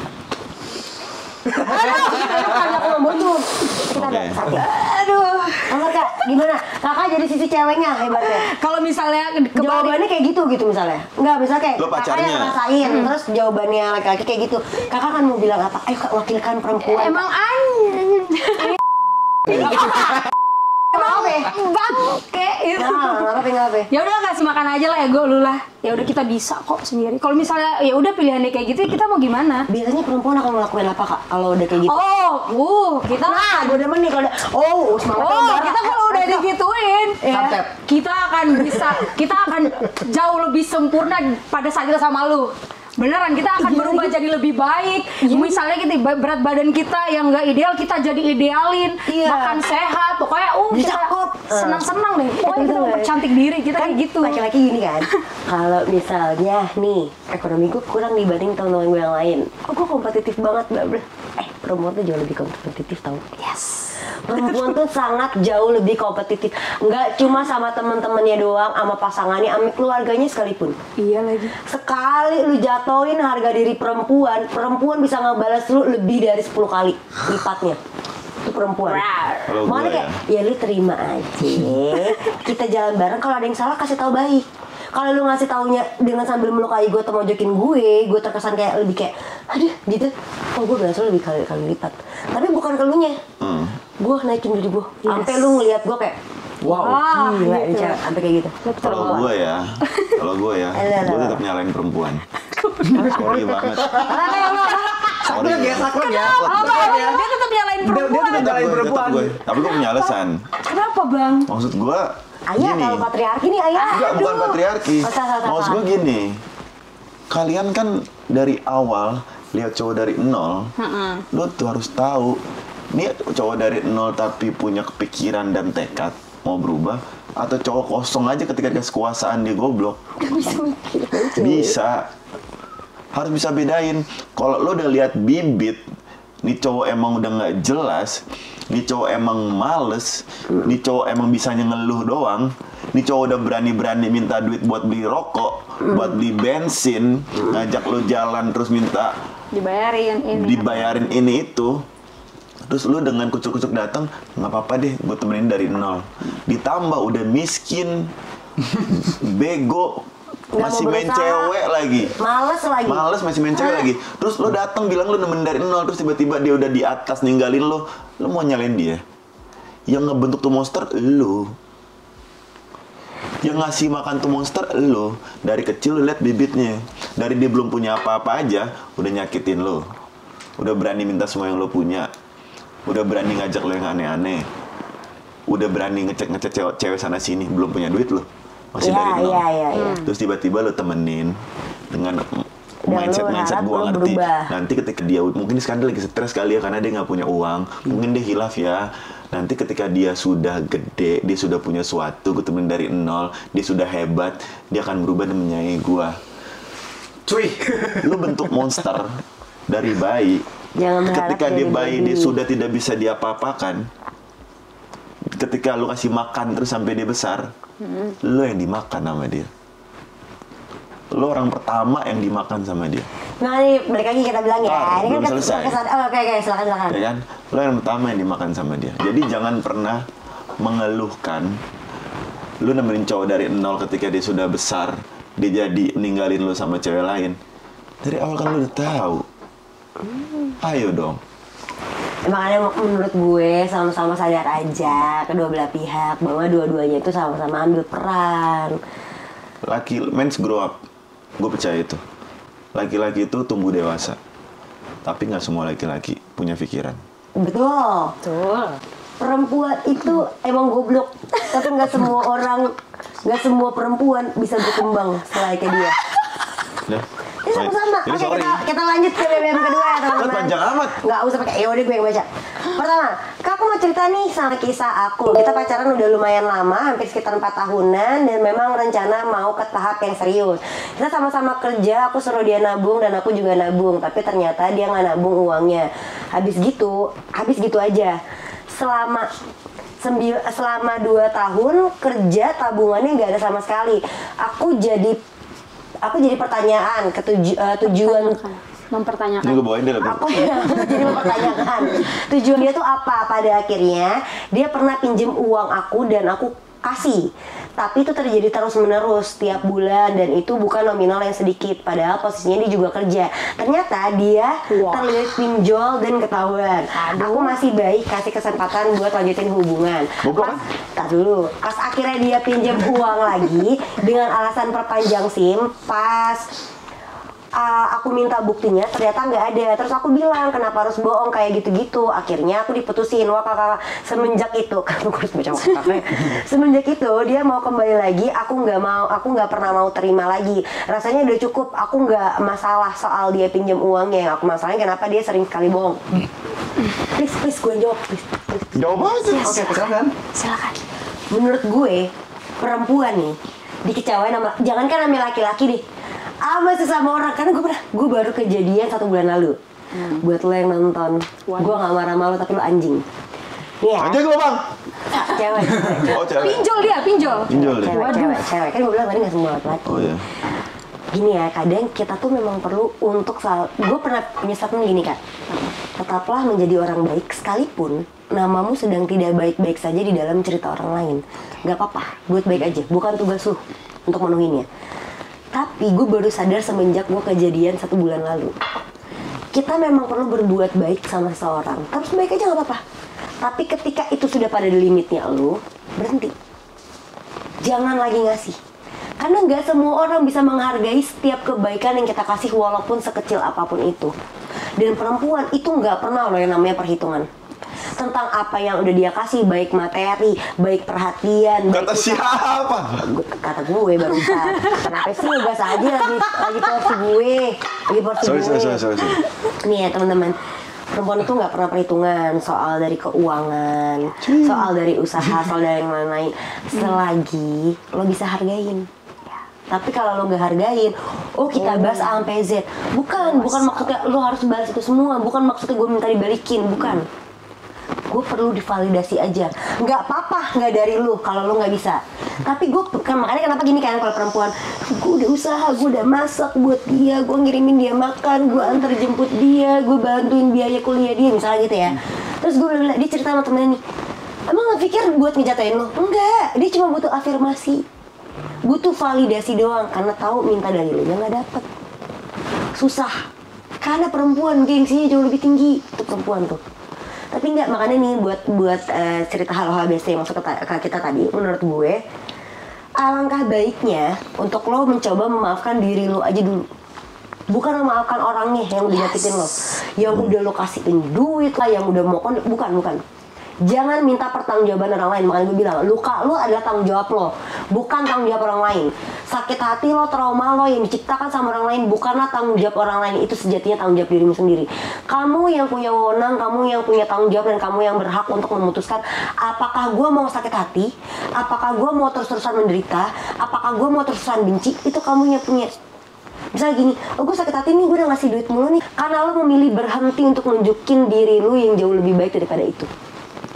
Aduh, aku mau bocor. Kita Oke. ada sakit. Aduh. Counter kak, gimana? Kakak jadi sisi ceweknya hebatnya. Kalau misalnya kebalik, Jawabannya kayak gitu misalnya. Enggak, misalnya kayak Lo kakak pacarnya. yang ngerasain, terus jawabannya laki-laki kayak gitu. Kakak kan mau bilang apa? Ayo kak, wakilkan perempuan. emang anjing. Kenapa? Bangke itu. Nah, kenapa? Ya udah kasih makan aja lah ego lu lah. Ya udah kita bisa kok sendiri. Kalau misalnya ya udah pilihannya kayak gitu, ya kita mau gimana? Biasanya perempuan akan ngelakuin apa kak? Kalau udah kayak gitu? Kita Nah, gue demen nih kalau udah. Semangat kita kalau udah digituin, Santet. kita akan jauh lebih sempurna pada saat kita sama lu. Beneran, kita akan berubah jadi lebih baik. Misalnya kita berat badan kita yang nggak ideal, kita jadi idealin. Iya. Makan sehat, pokoknya kita Cakep. senang-senang deh. Pokoknya kita Betul. mempercantik diri, kita kayak gitu. Laki-laki gini kan, kalau misalnya nih ekonomi gue kurang dibanding teman-teman gue yang lain, gue kompetitif banget, bla bla. Perempuan tuh jauh lebih kompetitif tau. Yes. Perempuan tuh sangat jauh lebih kompetitif. Nggak cuma sama teman-temannya doang, sama pasangannya, sama keluarganya sekalipun. Iya lagi. Sekali lu jatoin harga diri perempuan, perempuan bisa ngebalas lu lebih dari 10 kali lipatnya. Itu perempuan. Kalau gue Makanya kayak, ya lu terima aja. Kita jalan bareng, kalau ada yang salah kasih tahu baik. Kalau lu ngasih taunya dengan sambil melukai gue atau mojokin gue terkesan kayak lebih kayak, aduh gitu. Oh gue balas lu lebih kali lipat. Tapi bukan ke lunya. Gue naikin diri gue. Sampai lu ngeliat gue kayak, Wah, gila gitu. ini cewek, sampai kayak gitu. Kalau gue ya, gue tetap nyalain perempuan. Sorry banget. Sorry. Dia tetap nyalain perempuan. Tetap gue. Tapi gue punya alasan. Kenapa bang? Maksud gue Ayah gini. kalau patriarki nih ayah. Enggak, bukan Aduh. patriarki. Salah. Maksud gue gini. Kalian kan dari awal lihat cowok dari nol. Lo tuh harus tahu. Ini cowok dari nol tapi punya kepikiran dan tekad mau berubah, atau cowok kosong aja ketika dikasih kekuasaan dia goblok. Bisa. Harus bisa bedain. Kalau lo udah lihat bibit, nih cowok emang udah nggak jelas, nih cowok emang males, nih cowok emang bisanya ngeluh doang, nih cowok udah berani-berani minta duit buat beli rokok, buat beli bensin, ngajak lo jalan terus minta dibayarin ini itu. Terus lu dengan kucuk-kucuk datang, nggak apa-apa deh, gue temenin dari nol. Ditambah udah miskin, bego, Nggak masih mau main berusaha. cewek lagi. Males masih main cewek lagi. Terus lu datang bilang lu nemenin dari nol, terus tiba-tiba dia udah di atas ninggalin lu mau nyalain dia. Yang ngebentuk tuh monster lu. Yang ngasih makan tuh monster lu. Dari kecil lu lihat bibitnya. Dari dia belum punya apa-apa aja, udah nyakitin lu. Udah berani minta semua yang lu punya. Udah berani ngajak lo yang aneh-aneh. Udah berani ngecek cewek sana sini, belum punya duit lo. Masih dari nol. Iya. Terus tiba-tiba lo temenin dengan Dan lu mindset harap gue lu ngerti. berubah. Nanti ketika dia mungkin sekarang dia lagi stres kali ya karena dia nggak punya uang, mungkin dia hilaf ya. Nanti ketika dia sudah gede, dia sudah punya suatu, gue temen dari nol, dia sudah hebat, dia akan berubah dan menyayangi gue. Cuy. Lu bentuk monster dari bayi. Jangan berharap Ketika dia jadi bayi, baby. dia sudah tidak bisa diapa-apakan. Ketika lu kasih makan terus sampai dia besar, lu yang dimakan sama dia. Lu orang pertama yang dimakan sama dia. Nah ini balik lagi kita bilang ya. Ah, Ini belum kan selesai. Oke, silakan. Ya kan? Lo yang pertama yang dimakan sama dia. Jadi jangan pernah mengeluhkan. Lu nemenin cowok dari nol ketika dia sudah besar, dia jadi ninggalin lu sama cewek lain. Dari awal kan lu udah tahu. Ayo dong. Makanya menurut gue sama-sama sadar aja kedua belah pihak bahwa dua-duanya itu sama-sama ambil peran. Men's grow up. Gue percaya itu. Laki-laki itu tumbuh dewasa. Tapi nggak semua laki-laki punya pikiran. Betul. Perempuan itu emang goblok, tapi nggak semua perempuan bisa berkembang selayaknya dia. Dah. Ini sama-sama. Jadi Oke, sorry. kita lanjut ke BBM kedua ya teman-teman. Kan panjang amat. Nggak usah pakai. Yaudah gue yang baca. Pertama, Kak, aku mau cerita nih sama kisah aku. Kita pacaran udah lumayan lama, hampir sekitar 4 tahunan, dan memang rencana mau ke tahap yang serius. Kita sama-sama kerja, aku suruh dia nabung dan aku juga nabung, tapi ternyata dia nggak nabung uangnya. Habis gitu aja. Selama 2 tahun kerja tabungannya nggak ada sama sekali. Aku jadi pertanyaan tujuan mempertanyakan. Ini gue bawain deh lagi. aku jadi mempertanyakan tujuan dia tuh apa. Pada akhirnya dia pernah pinjem uang aku dan aku kasih, tapi itu terjadi terus menerus tiap bulan dan itu bukan nominal yang sedikit, padahal posisinya dia juga kerja. Ternyata dia terlilit pinjol dan ketahuan. Aku masih baik kasih kesempatan buat lanjutin hubungan. Pas akhirnya dia pinjam uang lagi dengan alasan perpanjang SIM. Pas aku minta buktinya ternyata nggak ada. Terus aku bilang kenapa harus bohong kayak gitu-gitu. Akhirnya aku diputusin. Wah kakak, semenjak itu semenjak itu dia mau kembali lagi. Aku nggak pernah mau terima lagi. Rasanya udah cukup. Aku nggak masalah soal dia pinjam uangnya. Aku masalahnya kenapa dia sering sekali bohong. Please gue jawab. Please. Jawab aja. Oke, silakan. Menurut gue perempuan nih dikecewain sama, jangankan sama laki-laki deh, sama sesama orang. Karena gue baru kejadian 1 bulan lalu. Buat lo yang nonton, gue nggak marah sama lo tapi lo anjing. Nih ya. Anjing lo bang. Cewek. Oh cewek. Pinjol dia. Pinjol deh. Cewek. Kan gue bilang tadi nggak semua laki-laki. Oh ya. Gini ya, kadang kita tuh memang perlu untuk gue pernah punya statement gini Kak. Tetaplah menjadi orang baik sekalipun namamu sedang tidak baik-baik saja di dalam cerita orang lain. Gak apa-apa, buat baik aja. Bukan tugas lu untuk menuhinnya. Tapi gue baru sadar semenjak gue kejadian 1 bulan lalu. Kita memang perlu berbuat baik sama seseorang. Terus baik aja gak apa-apa. Tapi ketika itu sudah pada limitnya lu, berhenti. Jangan lagi ngasih. Karena nggak semua orang bisa menghargai setiap kebaikan yang kita kasih walaupun sekecil apapun itu. Dan perempuan itu nggak pernah loh yang namanya perhitungan tentang apa yang udah dia kasih, baik materi, baik perhatian. Kata siapa? Kata gue barusan. Kenapa sih gas aja lagi porsi gue, Sorry. Nih ya teman-teman, perempuan itu nggak pernah perhitungan soal dari keuangan, soal dari usaha, soal dari yang lain-lain. Selagi lo bisa hargain. Tapi kalau lo nggak hargain, kita bahas A sampai Z. Bukan maksudnya lo harus balas itu semua. Bukan maksudnya gue minta dibalikin, bukan. Gue perlu divalidasi aja. Nggak apa-apa nggak dari lo kalau lo nggak bisa. Tapi gue makanya kenapa gini kan, kalau perempuan, gue udah usaha, gue udah masak buat dia, gue ngirimin dia makan, gue antar jemput dia, gue bantuin biaya kuliah dia, misalnya gitu ya. Terus gue bilang, dia cerita sama temennya nih, emang nggak pikir buat ngejatuhin lo? Enggak, dia cuma butuh afirmasi, butuh validasi doang, karena tahu minta dari lo nggak dapet. Susah, karena perempuan gengsinya jauh lebih tinggi untuk perempuan tuh. Tapi enggak, makanya nih buat cerita hal-hal biasa yang masuk ke kita tadi, menurut gue alangkah baiknya untuk lo mencoba memaafkan diri lo aja dulu. Bukan memaafkan orangnya yang udah nyakitin lo, yang udah lo kasihin duit lah, yang udah mau bukan. Jangan minta pertanggungjawaban orang lain. Makanya gue bilang, luka lo adalah tanggung jawab lo, bukan tanggung jawab orang lain. Sakit hati lo, trauma lo yang diciptakan sama orang lain bukanlah tanggung jawab orang lain. Itu sejatinya tanggung jawab dirimu sendiri. Kamu yang punya wewenang, kamu yang punya tanggung jawab, dan kamu yang berhak untuk memutuskan apakah gue mau sakit hati, apakah gue mau terus-terusan menderita, apakah gue mau terus-terusan benci. Itu kamu yang punya. Misalnya gini, gue sakit hati nih, gue udah ngasih duit mulu nih, karena lo memilih berhenti untuk nunjukin diri lo yang jauh lebih baik daripada itu.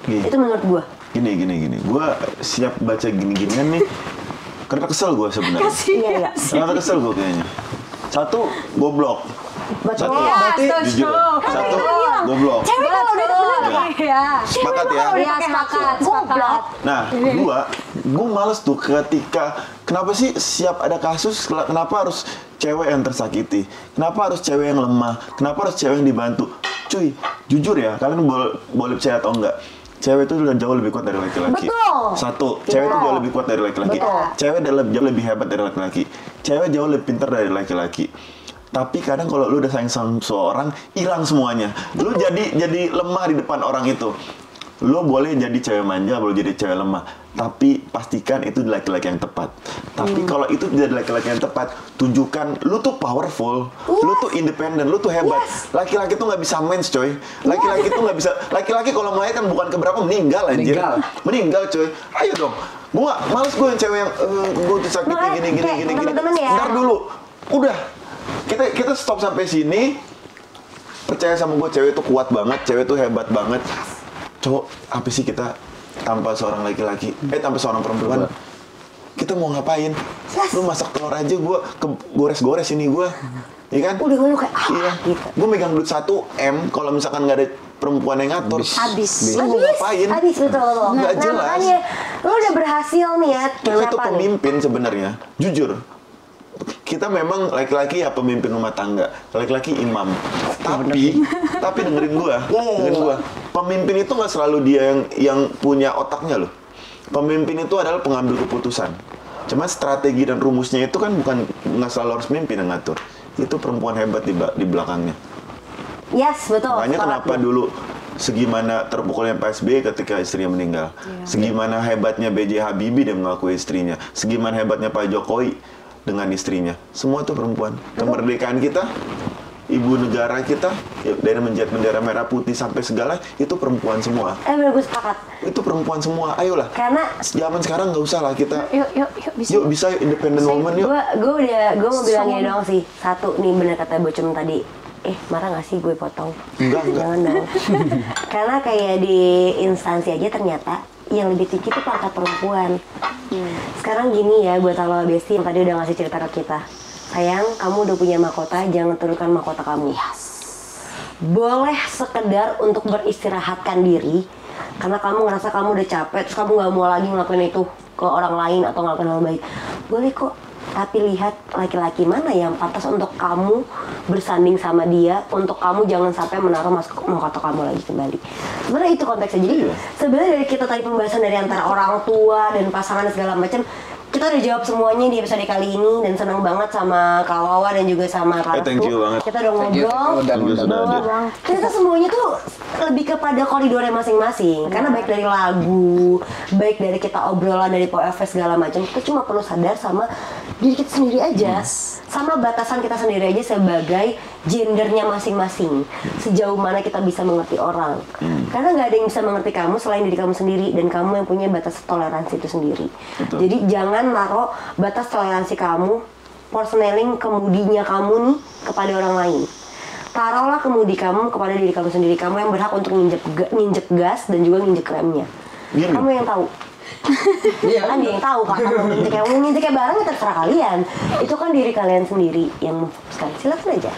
Itu menurut gue. Gini. Gue siap baca gini-ginian nih. Karena kesel gue sebenarnya. Iya. Karena kesel gue kayaknya. Satu, goblok. Betul. Satu, Berarti jujur. Satu, goblok. Cewek kalau udah bener Iya. Sepakat ya? Iya, sepakat. Nah, kedua, gue males tuh ketika kenapa sih siap ada kasus, kenapa harus cewek yang tersakiti, kenapa harus cewek yang lemah, kenapa harus cewek yang dibantu. Cuy, jujur ya, kalian boleh percaya atau enggak, cewek itu udah jauh lebih kuat dari laki-laki. Betul. Satu, cewek itu Betul. jauh lebih kuat dari laki-laki. Betul. Cewek jauh lebih hebat dari laki-laki. Cewek jauh lebih pintar dari laki-laki. Tapi kadang kalau lu udah sayang sama seseorang, hilang semuanya. Lu jadi lemah di depan orang itu. Lu boleh jadi cewek manja, boleh jadi cewek lemah, tapi pastikan itu laki-laki yang tepat. Tapi kalau itu jadi laki-laki yang tepat, tunjukkan lu tuh powerful, lu tuh independen, lu tuh hebat. Laki-laki tuh nggak bisa mens, coy. Laki-laki tuh nggak bisa. Laki-laki kalau melahirkan bukan keberapa meninggal, anjir. Meninggal, coy. Ayo dong. Gua males gue yang cewek yang gue tuh sakit gini. teman-teman ya. Ntar dulu. Udah. Kita stop sampai sini. Percaya sama gue, cewek itu kuat banget, cewek itu hebat banget. Cowok, apa sih kita tanpa seorang laki-laki, tanpa seorang perempuan, kita mau ngapain? Lu masak telur aja, gue gores-gores ini gue, ya kan? Udah ngeluh kayak iya. gitu. Gue megang duit 1 M, kalau misalkan nggak ada perempuan yang ngatur, Habis. lu mau ngapain? Habis, betul. Nggak Nah, jelas. makanya lu udah berhasil nih ya. Cewek itu Siapa nih? pemimpin sebenarnya, jujur. Kita memang laki-laki ya pemimpin rumah tangga, laki-laki imam. Tapi dengerin gua, Pemimpin itu nggak selalu dia yang punya otaknya loh. Pemimpin itu adalah pengambil keputusan. Cuma strategi dan rumusnya itu kan nggak selalu harus pemimpin yang ngatur. Itu perempuan hebat di belakangnya. Yes, betul. Makanya sepakat. kenapa dulu segimana terpukulnya Pak SBY ketika istrinya meninggal. Segimana hebatnya B.J. Habibie dia mengakui istrinya. Segimana hebatnya Pak Jokowi dengan istrinya. Semua itu perempuan. Kemerdekaan kita, ibu negara kita, dari menjadi bendera merah putih sampai segala, itu perempuan semua. Bener, gue sepakat. Itu perempuan semua. Ayolah. Karena Zaman sekarang nggak usah lah kita. Yuk, bisa. Yuk bisa independent woman yuk. gue mau bilang gini dong sih. Satu nih bener kata Bocem tadi. Marah gak sih gue potong? Enggak. Jangan dong. Karena kayak di instansi aja ternyata yang lebih tinggi itu pangkat perempuan. Sekarang gini ya, buat Halo Besti yang tadi udah ngasih cerita ke kita. Sayang, kamu udah punya mahkota, jangan turunkan mahkota kamu. Boleh sekedar untuk beristirahatkan diri, karena kamu ngerasa kamu udah capek, terus kamu gak mau lagi ngelakuin itu ke orang lain atau ngelakuin hal baik. Boleh kok, tapi lihat laki-laki mana yang pantas untuk kamu bersanding sama dia, untuk kamu jangan sampai menaruh mahkota kamu lagi kembali. Sebenarnya itu konteksnya. Jadi sebenarnya dari kita tadi pembahasan dari antara orang tua dan pasangan dan segala macam, kita udah jawab semuanya di episode kali ini, dan senang banget sama Kak Wawa dan juga sama Kak Thank you banget. Kita udah ngobrol. Sudah ada. Ternyata semuanya tuh lebih kepada koridornya masing-masing. Karena baik dari lagu, baik dari kita obrolan dari POF segala macam, kita cuma perlu sadar sama diri kita sendiri aja, sama batasan kita sendiri aja sebagai gendernya masing-masing. Sejauh mana kita bisa mengerti orang. Karena nggak ada yang bisa mengerti kamu selain diri kamu sendiri, dan kamu yang punya batas toleransi itu sendiri. Betul. Jadi jangan naruh batas toleransi kamu, personeling kemudinya kamu nih kepada orang lain. Taruhlah kemudi kamu kepada diri kamu sendiri. Kamu yang berhak untuk nginjek gas dan juga nginjek remnya. Gini. Kamu yang tahu. Kan dia yang tahu kapan mau nginjeknya bareng, ya terserah kalian. Itu kan diri kalian sendiri yang memfokuskan. Silakan aja.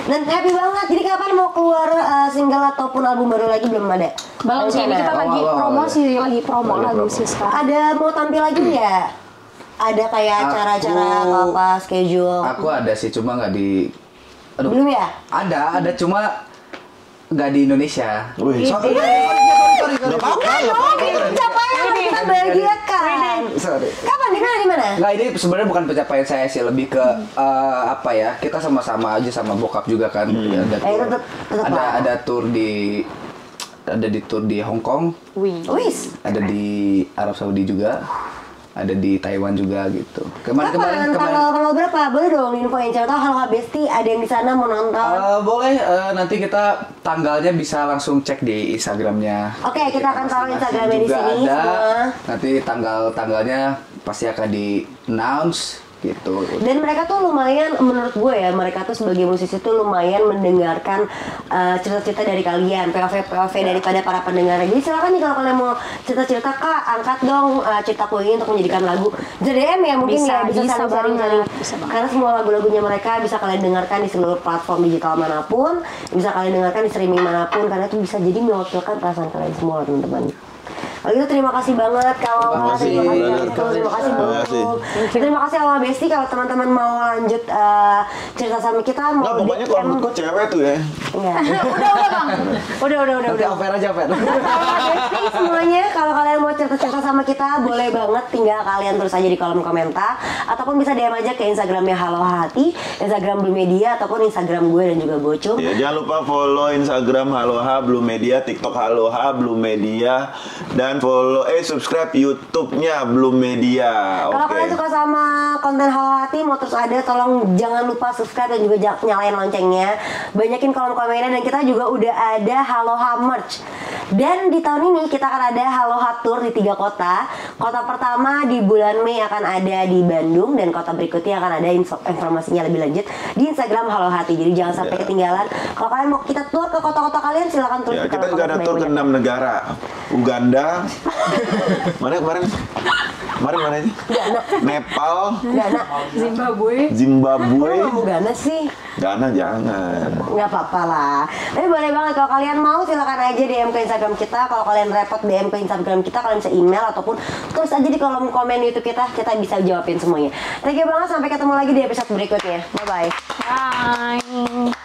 Dan happy banget. Jadi kapan mau keluar single ataupun album baru lagi? Belum ada. Belum sih, ini kita lagi promosi, lagi promo lagu sih sekarang. Ada mau tampil lagi nggak? Ada kayak acara-acara apa schedule? Aku ada sih, cuma nggak di. Aduh. Belum ya? Ada cuma nggak di Indonesia. Wih, Sorry. nggak apa-apa. Ini pencapaian yang kita bahagiakan. Sorry. Kapan? Di mana? Nggak, ini sebenarnya bukan pencapaian saya sih, lebih ke apa ya? Kita sama-sama aja sama bokap juga kan. Ada tour, tetep lah. ada tour di ada di tour di Hong Kong, Wis. ada di Arab Saudi juga, ada di Taiwan juga gitu. Kapan? Tanggal berapa? Boleh dong infoin. Siapa tahu Halo Besti ada yang di sana mau nonton. Boleh, nanti kita tanggalnya bisa langsung cek di Instagramnya. Oke, kita akan taruh Instagramnya di juga sini ada. semua. Nanti tanggalnya pasti akan di announce gitu. Dan mereka tuh lumayan, menurut gue ya, mereka tuh sebagai musisi tuh lumayan mendengarkan cerita-cerita dari kalian, POV daripada para pendengar. Jadi silakan nih kalau kalian mau cerita-cerita, Kak, angkat dong ceritaku ini untuk menjadikan lagu. DM ya mungkin bisa saling-saling. Karena semua lagu-lagunya mereka bisa kalian dengarkan di seluruh platform digital manapun, bisa kalian dengarkan di streaming manapun, karena itu bisa jadi mewakilkan perasaan kalian semua, teman-teman. Kalau gitu terima kasih banget kalau terima kasih Alma Besti. Kalau teman-teman mau lanjut cerita sama kita Nggak, pokoknya kalau menurut gue cewek tuh ya. Iya. udah Nanti offer aja, Fer. Besti semuanya, kalau kalian mau cerita-cerita sama kita boleh banget, tinggal kalian tulis aja di kolom komentar ataupun bisa DM aja ke Instagramnya Halo Hati, Instagram Blue Media ataupun Instagram gue dan juga Bocung. Ya, jangan lupa follow Instagram Haloha Blue Media, TikTok Haloha Blue Media, dan follow subscribe YouTube-nya Blue Media. Kalau kalian suka sama konten Halo Hati, mau terus ada, tolong jangan lupa subscribe dan juga nyalain loncengnya. Banyakin kolom komennya, dan kita juga udah ada Haloha merch. Dan di tahun ini kita akan ada Haloha Tour di 3 kota. Kota pertama di bulan Mei akan ada di Bandung, dan kota berikutnya akan ada informasinya lebih lanjut di Instagram Halo Hati. Jadi jangan sampai ketinggalan. Kalau kalian mau kita tour ke kota-kota kalian, silakan tulis. Ya, kita juga ada tour ke 6 negara. Uganda. Mana kemarin mana ini? Nepal. Ghana. Zimbabwe. Kok mau Ghana sih? Ghana jangan. Nggak apa-apa lah. Tapi boleh banget kalau kalian mau, silakan aja DM ke Instagram kita. Kalau kalian repot DM ke Instagram kita, kalian bisa email ataupun tulis aja di kolom komen YouTube kita bisa jawabin semuanya. Thank you banget, sampai ketemu lagi di episode berikutnya. Bye bye. Bye.